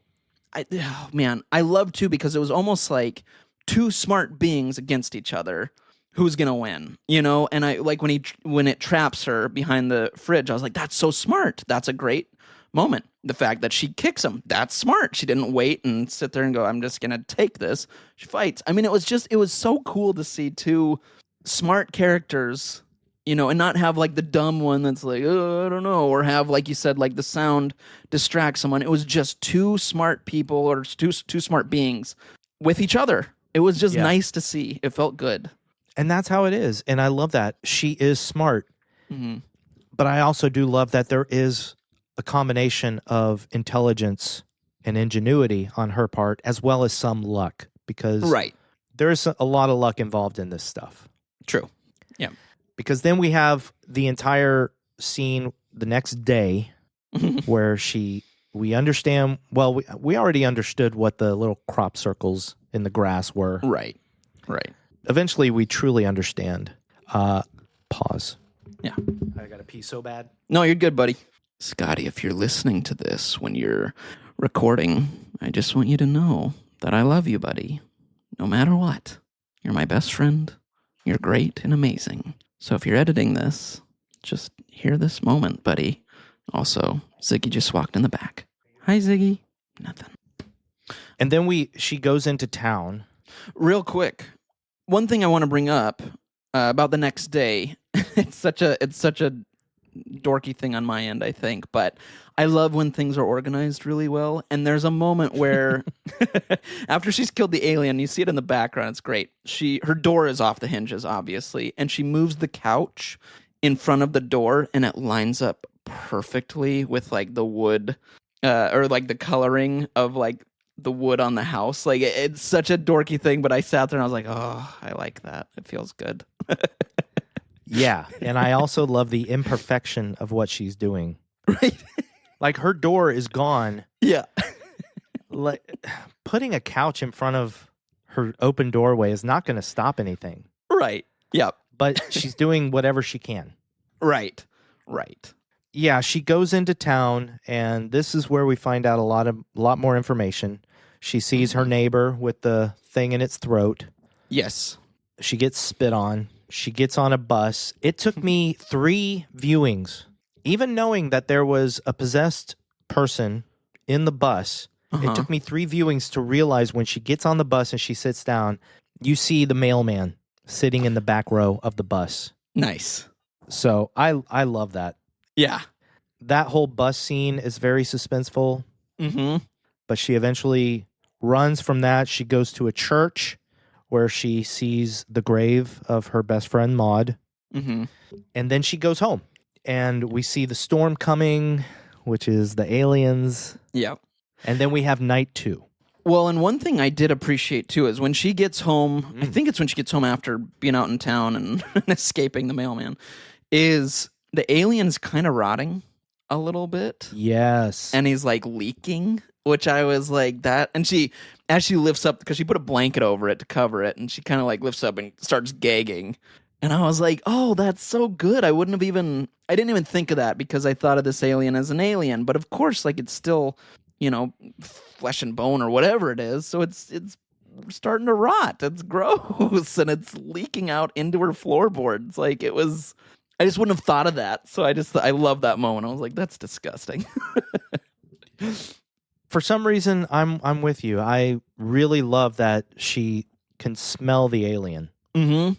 I love too, because it was almost like two smart beings against each other. Who's gonna win? You know, and I like when it traps her behind the fridge. I was like, that's so smart. That's a great moment. The fact that she kicks him, that's smart. She didn't wait and sit there and go, I'm just gonna take this. She fights. I mean, it was so cool to see two smart characters, you know, and not have like the dumb one that's like, oh, I don't know, or have, like you said, like the sound distract someone. It was just two smart people, or two smart beings with each other. It was just nice to see. It felt good. And that's how it is. And I love that. She is smart. Mm-hmm. But I also do love that there is a combination of intelligence and ingenuity on her part, as well as some luck, because there is a lot of luck involved in this stuff. True. Yeah. Because then we have the entire scene the next day where we understand, well, we already understood what the little crop circles in the grass were. Right. Eventually, we truly understand. Pause. Yeah. I got to pee so bad. No, you're good, buddy. Scotty, if you're listening to this when you're recording, I just want you to know that I love you, buddy. No matter what. You're my best friend. You're great and amazing. So if you're editing this, just hear this moment, buddy. Also, Ziggy just walked in the back. Hi, Ziggy. Nothing. And then she goes into town. Real quick. One thing I want to bring up about the next day, it's such a dorky thing on my end, I think, but I love when things are organized really well. And there's a moment where after she's killed the alien, you see it in the background, it's great. Her door is off the hinges, obviously, and she moves the couch in front of the door, and it lines up perfectly with like the wood or like the coloring of like the wood on the house. Like, it's such a dorky thing, but I sat there and I was like, oh, I like that. It feels good. Yeah. And I also love the imperfection of what she's doing. Right. Like, her door is gone. Yeah. Like, putting a couch in front of her open doorway is not going to stop anything. Right. Yep. But she's doing whatever she can. Right. Yeah, she goes into town, and this is where we find out a lot more information. She sees her neighbor with the thing in its throat. Yes. She gets spit on. She gets on a bus. It took me 3 viewings, even knowing that there was a possessed person in the bus. It took me 3 viewings to realize when she gets on the bus and she sits down, you see the mailman sitting in the back row of the bus. Nice. So I love that. Yeah. That whole bus scene is very suspenseful. Mm-hmm. But she eventually runs from that. She goes to a church where she sees the grave of her best friend, Maud. Mm-hmm. And then she goes home. And we see the storm coming, which is the aliens. Yeah. And then we have night 2. Well, and one thing I did appreciate, too, is when she gets home, I think it's when she gets home after being out in town and escaping the mailman, is the alien's kind of rotting a little bit. Yes. And he's, like, leaking, which I was like, that. And as she lifts up, because she put a blanket over it to cover it, and she kind of, like, lifts up and starts gagging. And I was like, oh, that's so good. I didn't even think of that because I thought of this alien as an alien. But, of course, like, it's still, flesh and bone or whatever it is. So it's starting to rot. It's gross, and it's leaking out into her floorboards. Like, I just wouldn't have thought of that. So I love that moment. I was like, that's disgusting. For some reason, I'm with you. I really love that she can smell the alien. Mm-hmm.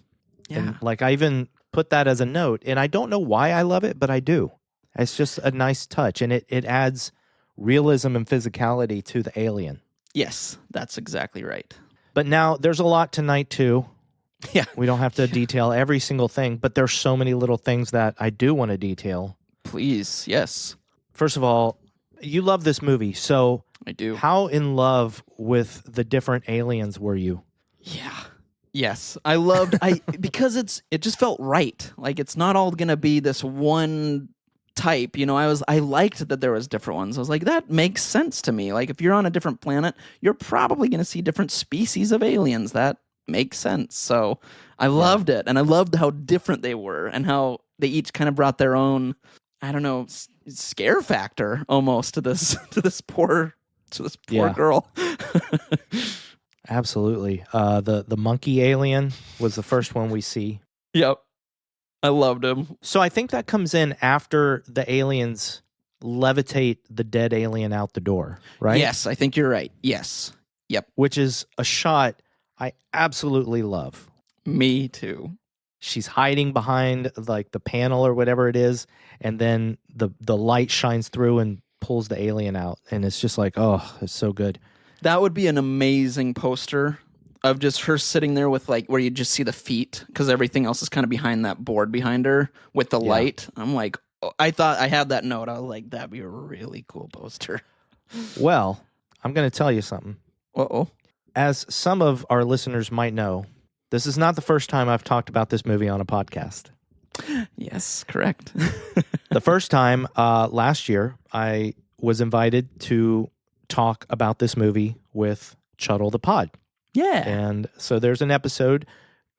Yeah. And, like, I even put that as a note, and I don't know why I love it, but I do. It's just a nice touch, and it adds realism and physicality to the alien. Yes, that's exactly right. But now there's a lot tonight too. Yeah. We don't have to detail every single thing, but there's so many little things that I do want to detail. Please, yes. First of all, you love this movie, so I do. how in love with the different aliens were you? Yeah. Yes. I loved because it just felt right. Like, it's not all gonna be this one type. I liked that there was different ones. I was like, that makes sense to me. Like, if you're on a different planet, you're probably gonna see different species of aliens. That makes sense. So I loved it, and I loved how different they were, and how they each kind of brought their own, I don't know, scare factor almost to this poor girl. Absolutely. The monkey alien was the first one we see. Yep. I loved him. So I think that comes in after the aliens levitate the dead alien out the door, right? Yes, I think you're right. Yes. Yep. Which is a shot I absolutely love. Me too. She's hiding behind, like, the panel or whatever it is, and then the light shines through and pulls the alien out, and it's just like, oh, it's so good. That would be an amazing poster of just her sitting there with, like, where you just see the feet, because everything else is kind of behind that board behind her with the light. I'm like, I thought I had that note. I was like, that'd be a really cool poster. Well, I'm going to tell you something. Uh-oh. As some of our listeners might know, this is not the first time I've talked about this movie on a podcast. Yes, correct. The first time, last year, I was invited to talk about this movie with Chuddle the Pod. Yeah. And so there's an episode.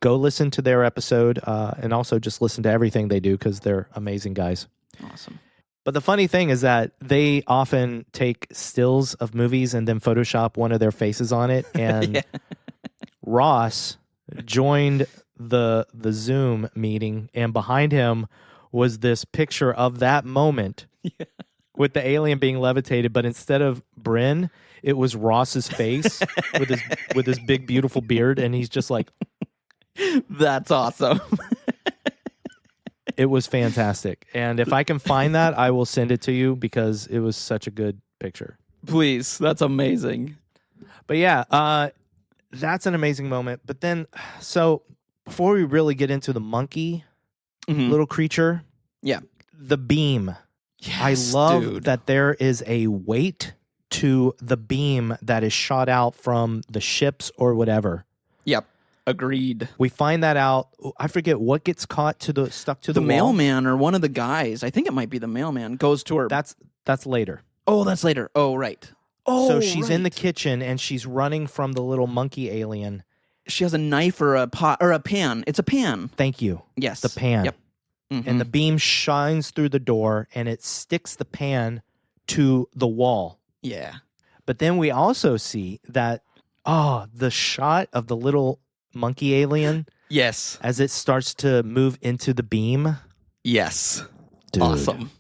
Go listen to their episode, and also just listen to everything they do because they're amazing guys. Awesome. But the funny thing is that they often take stills of movies and then Photoshop one of their faces on it. And Ross joined the Zoom meeting, and behind him was this picture of that moment with the alien being levitated. But instead of Bryn, it was Ross's face with his big, beautiful beard. And he's just like, that's awesome. it was fantastic. And if I can find that, I will send it to you because it was such a good picture. Please. That's amazing. But yeah, that's an amazing moment. But then, so before we really get into the monkey little creature, the beam. Yes, I love dude. that there is a weight to the beam that is shot out from the ships or whatever. Yep. Agreed. We find that out. I forget what gets stuck to the wall. Mailman or one of the guys, I think it might be the mailman, goes to her. That's later. Oh, that's later. Oh, right. Oh, so she's in the right. kitchen and she's running from the little monkey alien. She has a knife or a pot or a pan. It's a pan. Thank you. Yes. The pan. Yep. Mm-hmm. And the beam shines through the door and it sticks the pan to the wall. Yeah. But then we also see that, the shot of the little monkey alien Yes. as it starts to move into the beam. Yes. Dude. Awesome.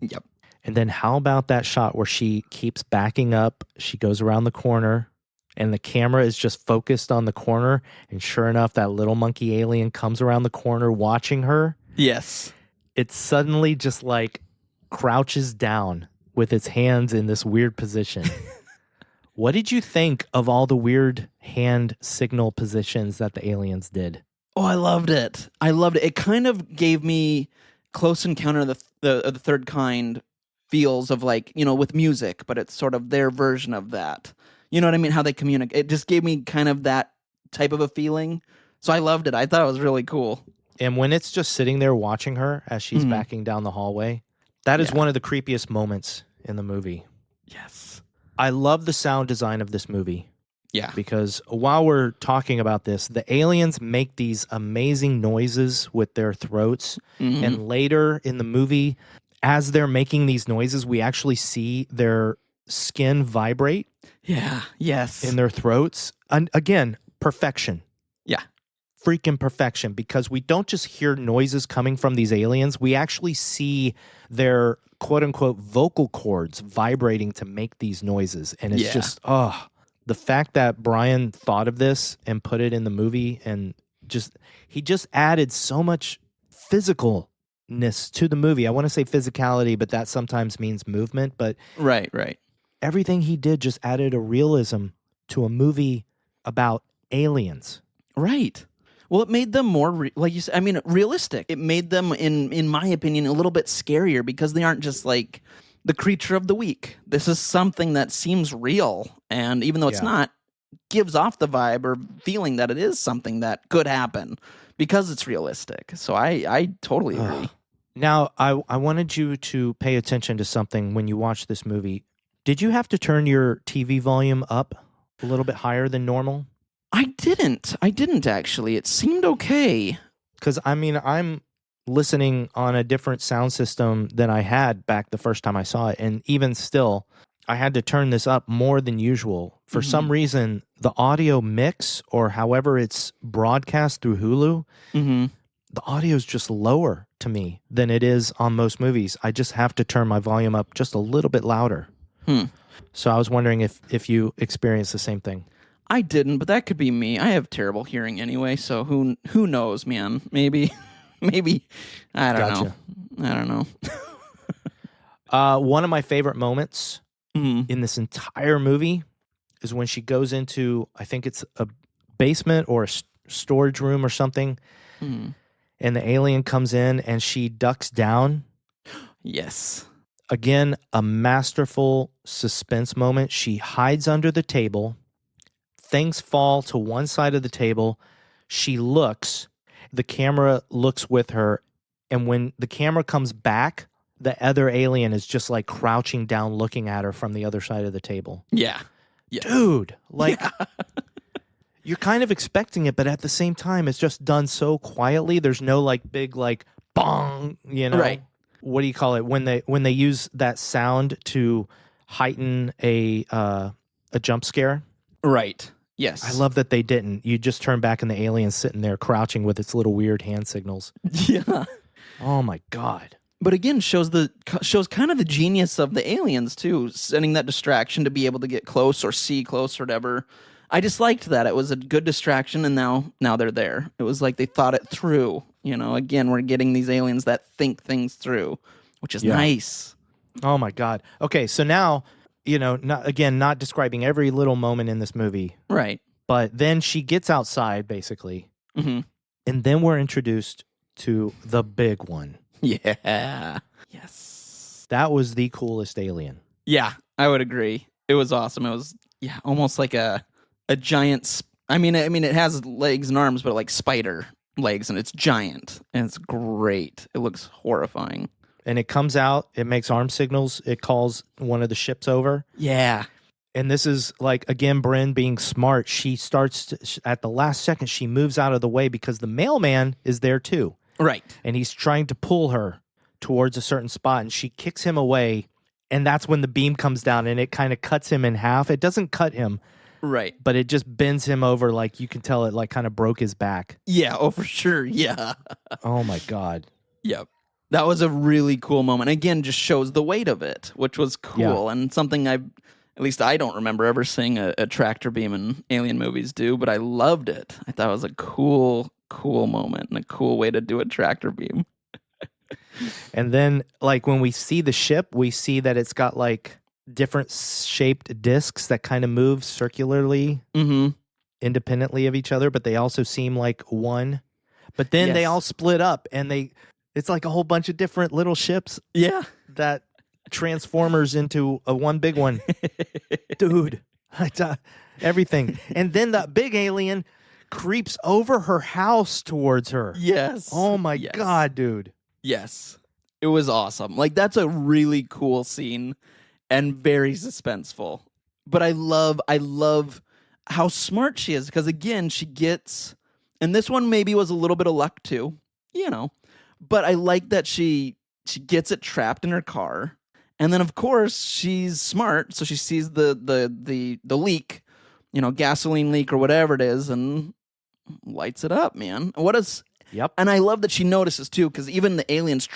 Yep. And then how about that shot where she keeps backing up? She goes around the corner and the camera is just focused on the corner. And sure enough, that little monkey alien comes around the corner watching her. Yes. It suddenly just like crouches down with its hands in this weird position. What did you think of all the weird hand signal positions that the aliens did? Oh, I loved it. It kind of gave me Close Encounter of the Third Kind feels of like, with music, but it's sort of their version of that. You know what I mean? How they communicate. It just gave me kind of that type of a feeling. So I loved it. I thought it was really cool. And when it's just sitting there watching her as she's backing down the hallway, that is one of the creepiest moments in the movie. Yes. I love the sound design of this movie. Yeah. Because while we're talking about this, the aliens make these amazing noises with their throats. And later in the movie, as they're making these noises, we actually see their skin vibrate. Yeah. Yes. In their throats. And again, perfection. Yeah. Freaking perfection. Because we don't just hear noises coming from these aliens. We actually see their quote unquote vocal cords vibrating to make these noises. And it's just, the fact that Brian thought of this and put it in the movie and he just added so much physicalness to the movie. I want to say physicality, but that sometimes means movement. But right. Everything he did just added a realism to a movie about aliens. Right. Well, it made them more, like you said, realistic. It made them, in my opinion, a little bit scarier because they aren't just like the creature of the week. This is something that seems real, and even though it's not, gives off the vibe or feeling that it is something that could happen because it's realistic. So I totally agree. Now, I wanted you to pay attention to something when you watch this movie. Did you have to turn your TV volume up a little bit higher than normal? I didn't actually. It seemed okay. Because, I'm listening on a different sound system than I had back the first time I saw it. And even still, I had to turn this up more than usual. For some reason, the audio mix, or however it's broadcast through Hulu, the audio is just lower to me than it is on most movies. I just have to turn my volume up just a little bit louder. So I was wondering if you experienced the same thing. I didn't, but that could be me. I have terrible hearing anyway, so who knows, man? Maybe I don't know. One of my favorite moments in this entire movie is when she goes into, I think it's a basement or a storage room or something, and the alien comes in and she ducks down. Yes. Again, a masterful suspense moment. She hides under the table. Things fall to one side of the table. She looks. The camera looks with her. And when the camera comes back, the other alien is just like crouching down looking at her from the other side of the table. Yeah. Dude, like you're kind of expecting it, but at the same time, it's just done so quietly. There's no like big like bong, Right. What do you call it? When they use that sound to heighten a jump scare. Right. Yes. I love that they didn't. You just turn back and the alien's sitting there crouching with its little weird hand signals. Yeah. Oh my God. But again, shows kind of the genius of the aliens too, sending that distraction to be able to get close or see close or whatever. I just liked that. It was a good distraction, and now they're there. It was like they thought it through. Again, we're getting these aliens that think things through, which is nice. Oh my God. Okay, so now, not describing every little moment in this movie. Right. But then she gets outside, basically. Mm-hmm. And then we're introduced to the big one. Yeah. Yes. That was the coolest alien. Yeah, I would agree. It was awesome. It was, almost like a giant... it has legs and arms, but like spider legs, and it's giant, and it's great. It looks horrifying. And it comes out, it makes arm signals, it calls one of the ships over. Yeah. And this is like, again, Bryn being smart. She starts at the last second, she moves out of the way because the mailman is there too. Right. And he's trying to pull her towards a certain spot, and she kicks him away And that's when the beam comes down and it kind of cuts him in half. It doesn't cut him, Right. but it just bends him over. Like you can tell it like kind of broke his back. Yeah. Oh, for sure. Yeah. Oh my God. Yep. That was a really cool moment. Again, just shows the weight of it, which was cool and something at least I don't remember ever seeing a tractor beam in alien movies do, but I loved it. I thought it was a cool moment and a cool way to do a tractor beam. And then like when we see the ship, we see that it's got like different shaped discs that kind of move circularly independently of each other, but they also seem like one. But then they all split up and it's like a whole bunch of different little ships. Yeah. That transformers into a one big one. Dude, everything. And then the big alien creeps over her house towards her. Yes. Oh my God, dude. Yes. It was awesome. Like, that's a really cool scene and very suspenseful. But I love how smart she is, because again, she gets, and this one maybe was a little bit of luck too, but I like that she gets it trapped in her car. And then of course she's smart, so she sees the leak, gasoline leak or whatever it is, and lights it up, man. Yep. And I love that she notices too, because even the alien's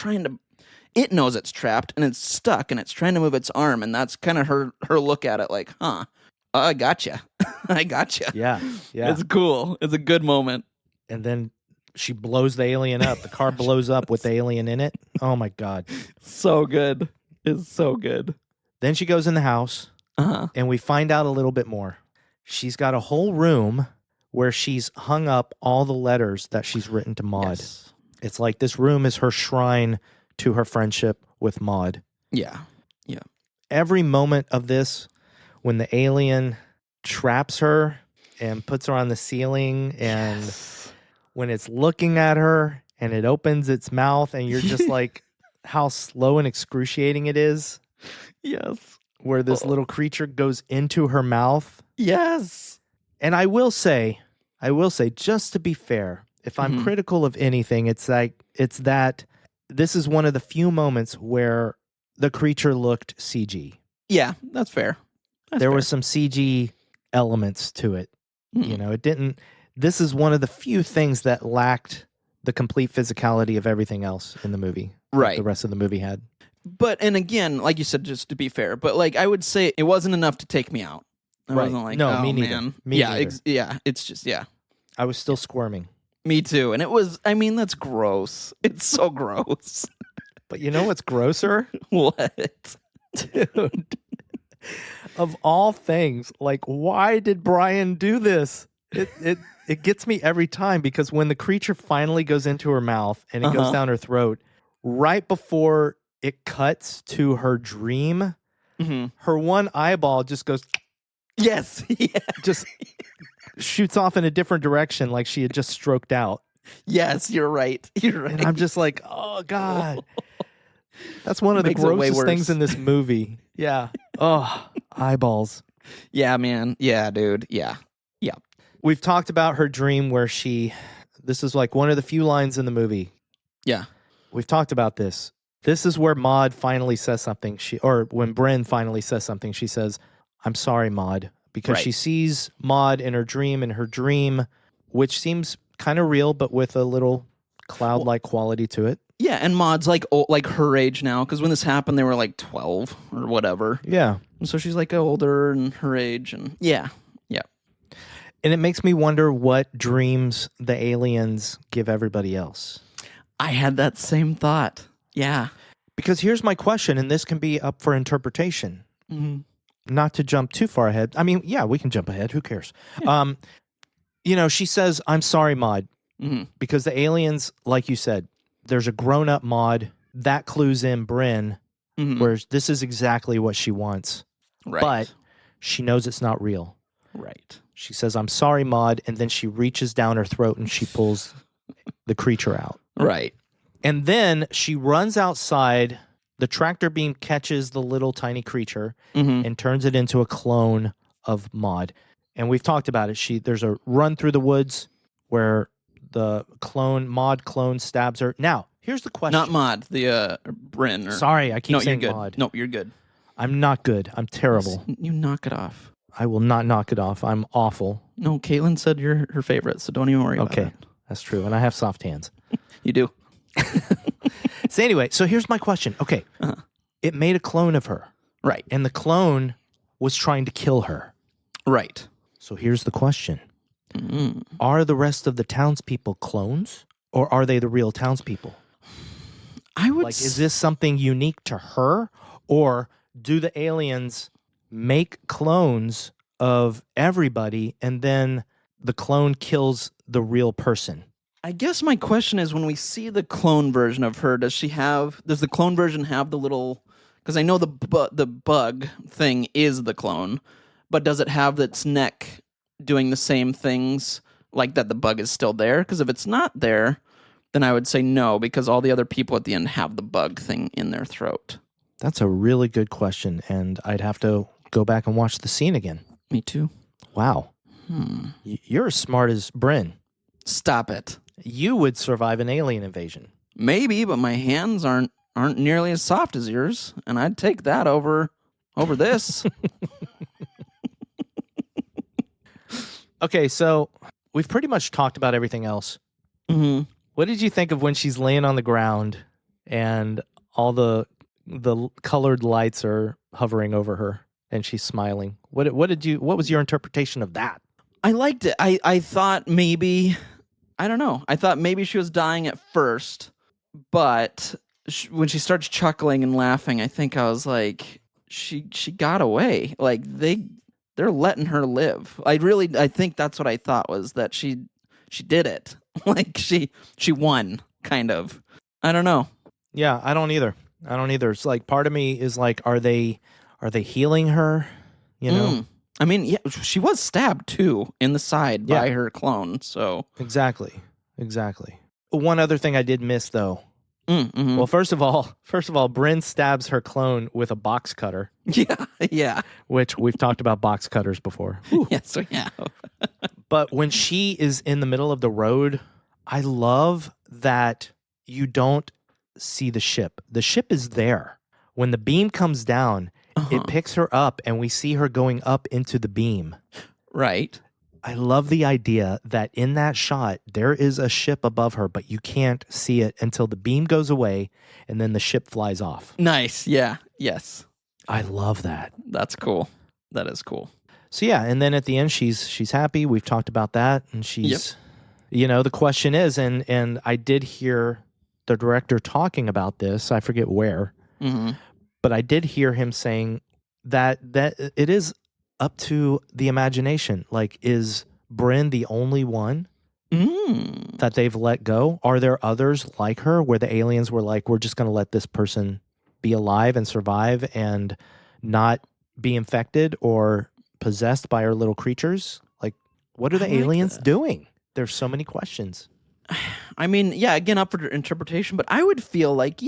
it knows it's trapped and it's stuck and it's trying to move its arm, and that's kind of her look at it like, I gotcha. I gotcha. Yeah. It's cool. It's a good moment. And then she blows the alien up. The car blows up with the alien in it. Oh my God. So good. It's so good. Then she goes in the house and we find out a little bit more. She's got a whole room where she's hung up all the letters that she's written to Maud. Yes. It's like this room is her shrine to her friendship with Maud. Yeah. Every moment of this, when the alien traps her and puts her on the ceiling, and when it's looking at her and it opens its mouth, and you're just like, how slow and excruciating it is. Yes. Where this little creature goes into her mouth. Yes. And I will say, just to be fair, if I'm critical of anything, it's that this is one of the few moments where the creature looked CG. Yeah, that's fair. There was some CG elements to it. It didn't. This is one of the few things that lacked the complete physicality of everything else in the movie. Right. The rest of the movie had. But, and again, like you said, just to be fair, but like I would say it wasn't enough to take me out. I wasn't like, no, oh, me neither. man. Me neither. It's just, I was still squirming. Me too. And it was, that's gross. It's so gross. But you know what's grosser? What? Dude. Of all things, like, why did Brian do this? It gets me every time, because when the creature finally goes into her mouth and it goes down her throat, right before it cuts to her dream, her one eyeball just goes... Yes. Yeah. Just shoots off in a different direction, like she had just stroked out. Yes, you're right. You're right. And I'm just like, oh, God. That's one of the grossest things in this movie. Yeah. Oh, eyeballs. Yeah, man. Yeah, dude. Yeah. We've talked about her dream where this is like one of the few lines in the movie. Yeah. We've talked about this. This is where Maud finally says something. When Bryn finally says something, she says, I'm sorry, Maud, because she sees Maud in her dream, which seems kind of real, but with a little cloud-like quality to it. Yeah, and Maud's like her age now, because when this happened, they were like 12 or whatever. Yeah. And so she's like older and her age, and yeah. And it makes me wonder what dreams the aliens give everybody else. I had that same thought. Yeah. Because here's my question, and this can be up for interpretation. Not to jump too far ahead. I mean, yeah, we can jump ahead. Who cares? Yeah. She says, I'm sorry, Maud. Because the aliens, like you said, there's a grown-up Maud. That clues in Bryn, whereas this is exactly what she wants. Right. But she knows it's not real. Right. She says, I'm sorry, Maud, and then she reaches down her throat and she pulls the creature out. Right. And then she runs outside. The tractor beam catches the little tiny creature and turns it into a clone of Maud. And we've talked about it. There's a run through the woods where the Maud clone stabs her. Now, here's the question. Not Maud, the Bryn. Sorry, I keep saying you're good. Maud. No, you're good. I'm not good. I'm terrible. You knock it off. I will not knock it off. I'm awful. No, Kaitlyn said you're her favorite, so don't even worry about it. Okay, that's true. And I have soft hands. You do. So anyway, so here's my question. Okay, it made a clone of her. Right. And the clone was trying to kill her. Right. So here's the question. Are the rest of the townspeople clones, or are they the real townspeople? I would Like, is this something unique to her, or do the aliens make clones of everybody and then the clone kills the real person? I guess my question is, when we see the clone version of her, does the clone version have the little, because I know the bug thing is the clone, but does it have its neck doing the same things, like that the bug is still there? Because if it's not there, then I would say no, because all the other people at the end have the bug thing in their throat. That's a really good question, and I'd have to go back and watch the scene again. Me too. Wow. You're as smart as Bryn. Stop it. You would survive an alien invasion. Maybe, but my hands aren't nearly as soft as yours, and I'd take that over this. Okay, so we've pretty much talked about everything else. Mm-hmm. What did you think of when she's laying on the ground and all the colored lights are hovering over her and she's smiling? What was your interpretation of that? I liked it. I thought maybe, I don't know. I thought maybe she was dying at first, but when she starts chuckling and laughing, I think I was like, she got away. Like they're letting her live. I think that's what I thought, was that she did it. Like she won, kind of. I don't know. Yeah, I don't either. It's like, part of me is like, are they healing her? You know? I mean, yeah, she was stabbed too in the side by her clone. So Exactly. One other thing I did miss though. Mm-hmm. Well, first of all, Bryn stabs her clone with a box cutter. Yeah. Which we've talked about box cutters before. Yes, we have. But when she is in the middle of the road, I love that you don't see the ship. The ship is there. When the beam comes down, it picks her up and we see her going up into the beam. Right. I love the idea that in that shot, there is a ship above her, but you can't see it until the beam goes away and then the ship flies off. Nice. Yeah. Yes. I love that. That's cool. That is cool. So yeah, and then at the end, she's happy. We've talked about that, and she's, the question is, and I did hear the director talking about this. I forget where, but I did hear him saying that it is up to the imagination. Like, is Bryn the only one that they've let go? Are there others like her where the aliens were like, we're just going to let this person be alive and survive and not be infected or possessed by our little creatures? Like, what are the aliens doing? There's so many questions. I mean, yeah, again, up for interpretation, but I would feel like,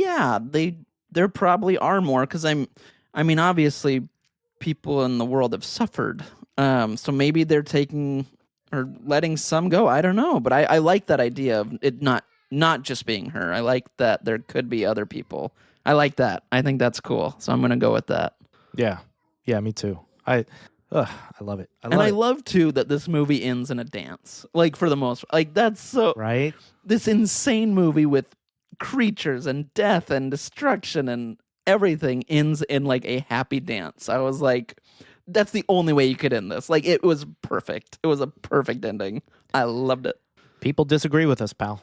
there probably are more, because I mean, obviously, people in the world have suffered, so maybe they're taking or letting some go. I don't know, but I like that idea of it not just being her. I like that there could be other people. I like that. I think that's cool, so I'm gonna go with that. Yeah, me too. I love it. I love too that this movie ends in a dance. Like, for the most, like, that's so right. This insane movie with creatures and death and destruction and everything ends in like a happy dance. I was like, that's the only way you could end this. Like, it was perfect. It was a perfect ending. I loved it. People disagree with us, pal.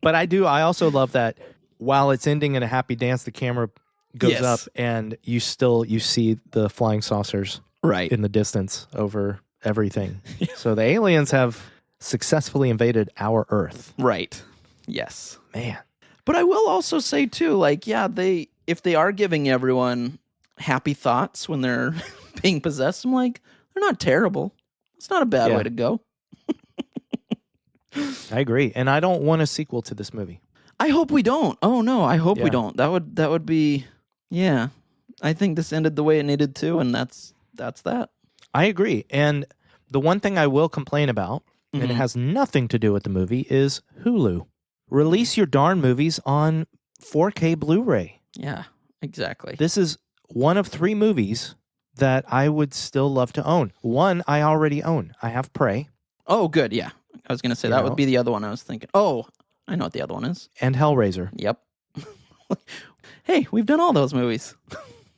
But I also love that while it's ending in a happy dance, the camera goes up and you see the flying saucers right in the distance over everything. So the aliens have successfully invaded our Earth. Right. Yes. Man. But I will also say too, like, if they are giving everyone happy thoughts when they're being possessed, I'm like, they're not terrible. It's not a bad way to go. I agree. And I don't want a sequel to this movie. I hope we don't. Oh no, I hope we don't. That would be, I think this ended the way it needed to, and that's that. I agree. And the one thing I will complain about, and it has nothing to do with the movie, is Hulu. Release your darn movies on 4K Blu-ray. Yeah, exactly. This is one of 3 movies that I would still love to own. One I already own. I have Prey. Oh, good. Yeah. I was going to say that would be the other one I was thinking. Oh, I know what the other one is. And Hellraiser. Yep. Hey, we've done all those movies.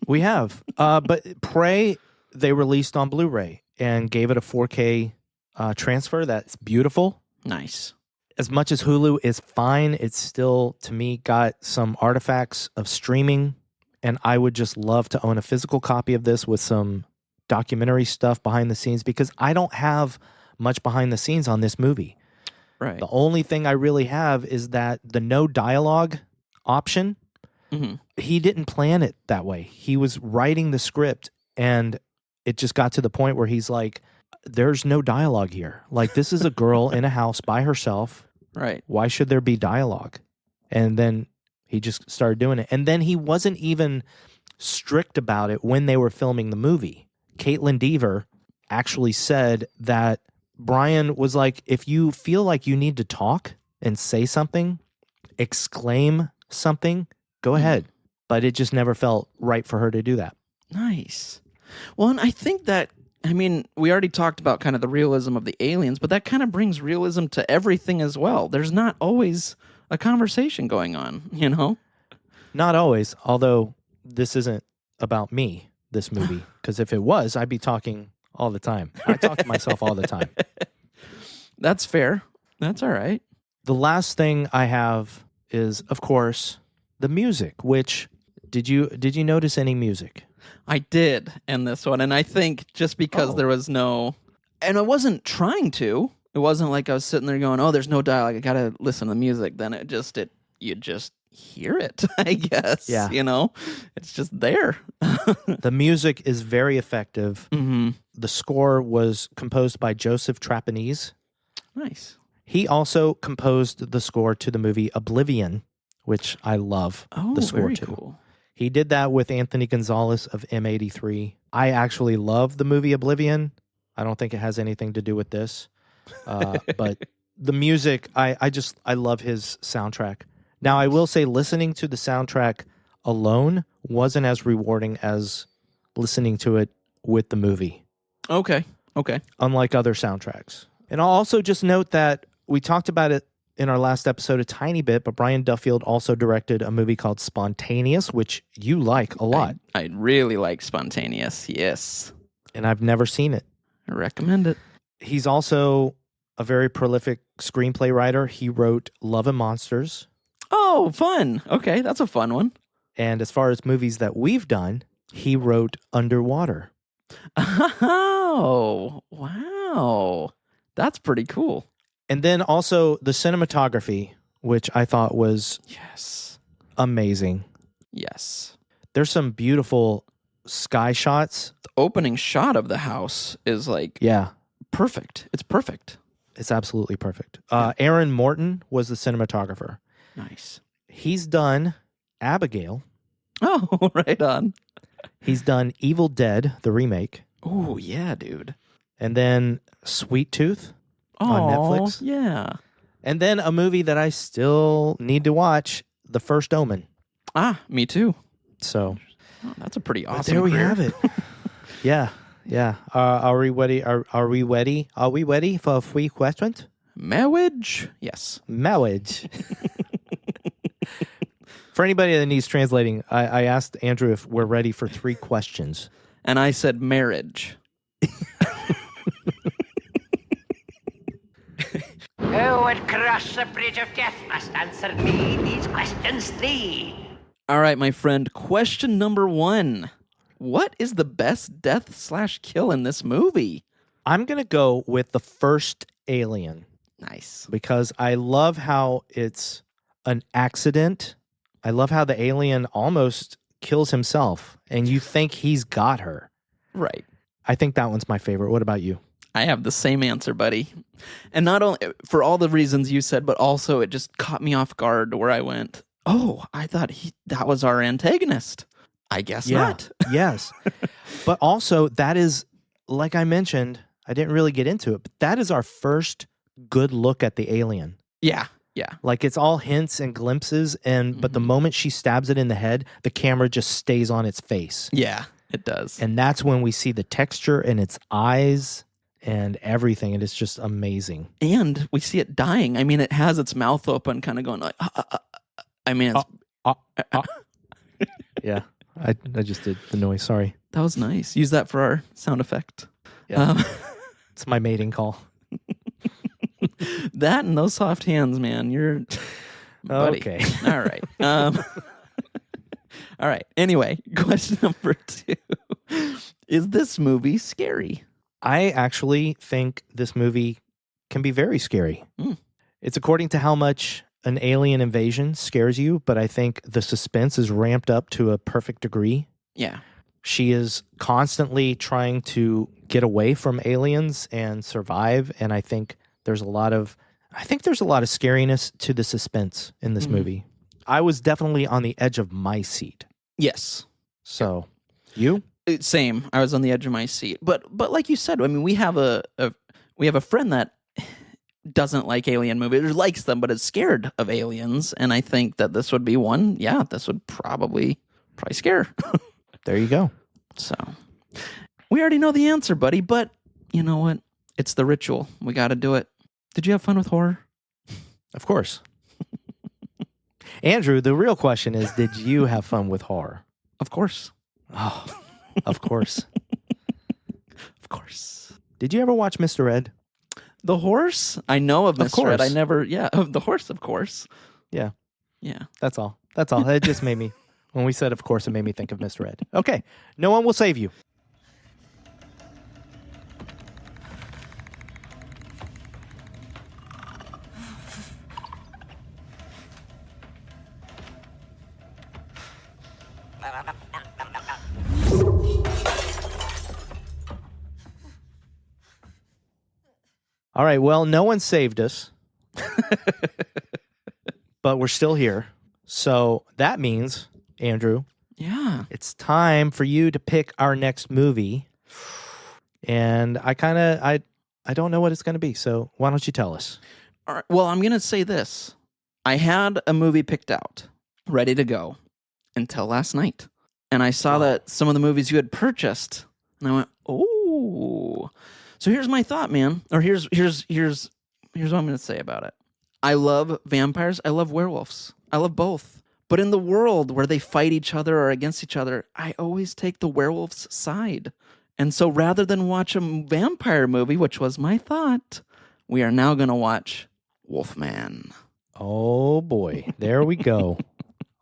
We have. But Prey, they released on Blu-ray and gave it a 4K transfer. That's beautiful. Nice. As much as Hulu is fine, it's still, to me, got some artifacts of streaming. And I would just love to own a physical copy of this with some documentary stuff behind the scenes, because I don't have much behind the scenes on this movie. Right. The only thing I really have is that the no dialogue option, he didn't plan it that way. He was writing the script, and it just got to the point where he's like, there's no dialogue here. Like, this is a girl in a house by herself. Right. Why should there be dialogue? And then he just started doing it. And then he wasn't even strict about it when they were filming the movie. Kaitlyn Dever actually said that Brian was like, if you feel like you need to talk and say something, exclaim something, go ahead. But it just never felt right for her to do that. Nice. Well, and I think that, I mean, we already talked about kind of the realism of the aliens, but that kind of brings realism to everything as well. There's not always a conversation going on, you know? Not always, although this isn't about me, this movie. Because if it was, I'd be talking all the time. I talk to myself all the time. That's fair. That's all right. The last thing I have is, of course, the music, which, did you notice any music? I did in this one, and I think just because there was no, and I wasn't trying to, it wasn't like I was sitting there going, oh, there's no dialogue, I gotta listen to the music, then you just hear it, I guess. Yeah. You know? It's just there. The music is very effective. Mm-hmm. The score was composed by Joseph Trapanese. Nice. He also composed the score to the movie Oblivion, which I love the score very to. Cool. He did that with Anthony Gonzalez of M83. I actually love the movie Oblivion. I don't think it has anything to do with this. But the music, I love his soundtrack. Now, I will say listening to the soundtrack alone wasn't as rewarding as listening to it with the movie. Okay. Unlike other soundtracks. And I'll also just note that we talked about it in our last episode a tiny bit, but Brian Duffield also directed a movie called Spontaneous, which you like a lot. I really like Spontaneous, yes. And I've never seen it. I recommend it. He's also a very prolific screenplay writer. He wrote Love and Monsters. Oh, fun. Okay, that's a fun one. And as far as movies that we've done, he wrote Underwater. Oh, wow. That's pretty cool. And then also the cinematography, which I thought was amazing. Yes. There's some beautiful sky shots. The opening shot of the house is like perfect. It's perfect. It's absolutely perfect. Aaron Morton was the cinematographer. Nice. He's done Abigail. Oh, right on. He's done Evil Dead, the remake. Oh, yeah, dude. And then Sweet Tooth on Netflix. Yeah. And then a movie that I still need to watch, The First Omen. Ah, me too. So that's a pretty awesome. There we career. have it. Yeah. Are we ready? Are we ready? Are we ready for 3 questions? Marriage? Yes. Marriage. For anybody that needs translating, I asked Andrew if we're ready for 3 questions. And I said marriage. Who would cross the bridge of death must answer me these questions 3. All right, my friend. Question number 1. What is the best death/kill in this movie? I'm going to go with the first alien. Nice. Because I love how it's an accident. I love how the alien almost kills himself, and you think he's got her. Right. I think that one's my favorite. What about you? I have the same answer, buddy. And not only for all the reasons you said, but also it just caught me off guard where I went, oh, I thought that was our antagonist. I guess not. Yes. But also, that is, like I mentioned, I didn't really get into it, but that is our first good look at the alien. Yeah. Yeah. Like it's all hints and glimpses, but the moment she stabs it in the head, the camera just stays on its face. Yeah, it does. And that's when we see the texture in its eyes and everything, and it's just amazing. And we see it dying. I mean, it has its mouth open, kind of going like, I mean, it's... Yeah, I just did the noise. Sorry. That was nice. Use that for our sound effect. Yeah. It's my mating call. That and those soft hands, man. You're... Buddy. Okay. All right. All right. Anyway, question number 2. Is this movie scary? I actually think this movie can be very scary. Mm. It's according to how much an alien invasion scares you, but I think the suspense is ramped up to a perfect degree. Yeah. She is constantly trying to get away from aliens and survive, and I think there's a lot of scariness to the suspense in this movie. I was definitely on the edge of my seat. Yes. So, you? Same. I was on the edge of my seat. But like you said, I mean, we have a friend that doesn't like alien movies, or likes them, but is scared of aliens. And I think that this would be one. Yeah, this would probably scare. There you go. So we already know the answer, buddy. But you know what? It's the ritual. We got to do it. Did you have fun with horror? Of course. Andrew, the real question is, did you have fun with horror? Of course. Oh, of course. Of course. Did you ever watch Mr. Ed? The horse? I know of Mr. Ed. I course. never, the horse, of course. Yeah. Yeah. That's all. That's all. It just made me, when we said of course, it made me think of Mr. Ed. Okay. No one will save you. All right, well, no one saved us, but we're still here. So that means, Andrew, Yeah. it's time for you to pick our next movie. And I don't know what it's going to be. So why don't you tell us? All right. Well, I'm going to say this. I had a movie picked out, ready to go, until last night. And I saw that some of the movies you had purchased, and I went, oh. So here's my thought, man. Or here's what I'm going to say about it. I love vampires. I love werewolves. I love both. But in the world where they fight each other or against each other, I always take the werewolf's side. And so rather than watch a vampire movie, which was my thought, we are now going to watch Wolfman. Oh, boy. There we go.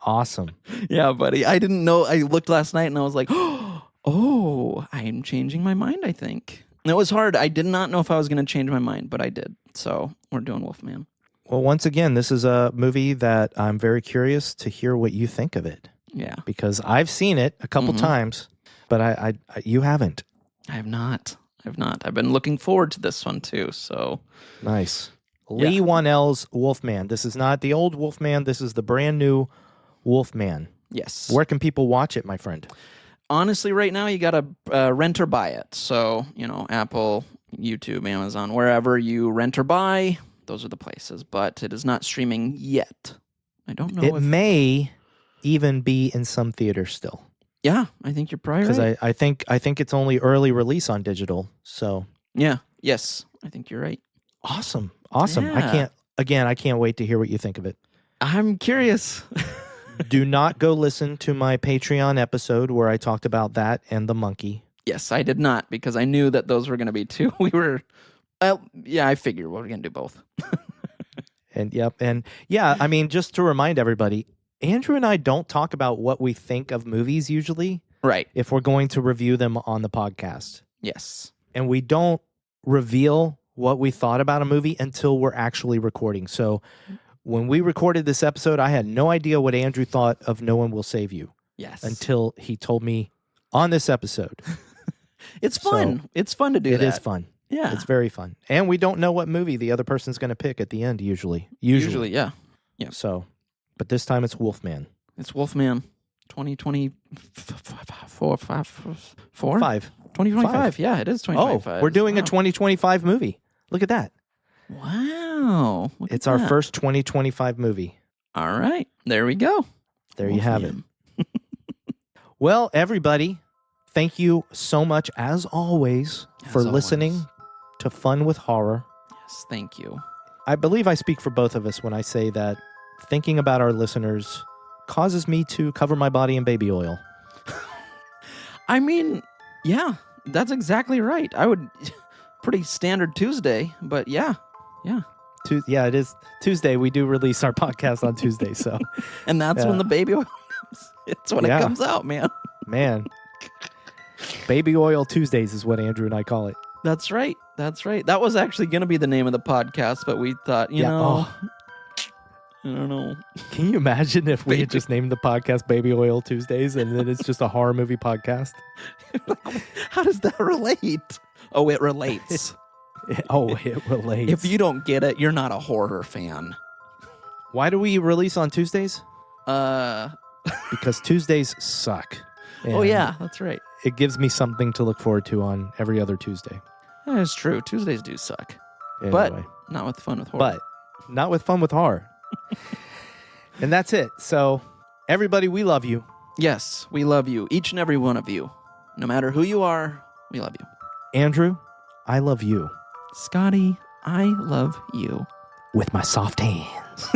Awesome. Yeah, buddy. I didn't know. I looked last night and I was like, oh, I'm changing my mind, I think. And it was hard. I did not know if I was going to change my mind, but I did. So we're doing Wolfman. Well, once again, this is a movie that I'm very curious to hear what you think of it. Yeah. Because I've seen it a couple times, but I you haven't. I have not. I've been looking forward to this one too. So Nice. Lee Whannell's Wolfman. This is not the old Wolfman. This is the brand new Wolfman. yes. Where can people watch it, my friend? Honestly, right now you got to rent or buy it. So, Apple, YouTube, Amazon, wherever you rent or buy, those are the places. But it is not streaming yet. I don't know It if... may even be in some theaters still. Yeah, I think you're probably Because right. I think it's only early release on digital. So Yeah, yes, I think you're right. awesome. Yeah. I can't wait to hear what you think of it. I'm curious. Do not go listen to my Patreon episode where I talked about that and the monkey. Yes, I did not, because I knew that those were going to be two. I figured we were going to do both. I mean, just to remind everybody, Andrew and I don't talk about what we think of movies usually Right. if we're going to review them on the podcast. Yes. And we don't reveal what we thought about a movie until we're actually recording. So when we recorded this episode, I had no idea what Andrew thought of No One Will Save You Yes. until he told me on this episode. It's fun. So, it's fun to do that. It is fun. Yeah. It's very fun. And we don't know what movie the other person's going to pick at the end usually. Usually, yeah. So, but this time it's Wolfman. It's Wolfman 2024. 5. 2025. Yeah, it is 2025. Oh, we're doing a Wow. 2025 movie. Look at that. Wow. Wow. Look It's at our that. first 2025 movie. All right. There we go. There you have it. Well, everybody, thank you so much, as always, for As listening always. to Fun with Horror. Yes, thank you. I believe I speak for both of us when I say that thinking about our listeners causes me to cover my body in baby oil. I mean, yeah, that's exactly right. I would, pretty standard Tuesday, but yeah. Yeah, it is Tuesday. We do release our podcast on Tuesday, so And that's when the baby oil comes. It's when it comes out, man. man, Baby Oil Tuesdays is what Andrew and I call it. That's right. That's right. That was actually going to be the name of the podcast, but we thought, you know, I don't know. Can you imagine if we had just named the podcast Baby Oil Tuesdays and then it's just a horror movie podcast? How does that relate? Oh, it relates. It relates. If you don't get it, you're not a horror fan. Why do we release on Tuesdays? Oh, Because Tuesdays suck. And yeah, that's right. It gives me something to look forward to on every other Tuesday. That's true. Tuesdays do suck. Anyway. But not with Fun with Horror. But not with Fun with Horror. And that's it. So, everybody, we love you. Yes, we love you. Each and every one of you. No matter who you are, we love you. Andrew, I love you. Scotty, I love you. With my soft hands.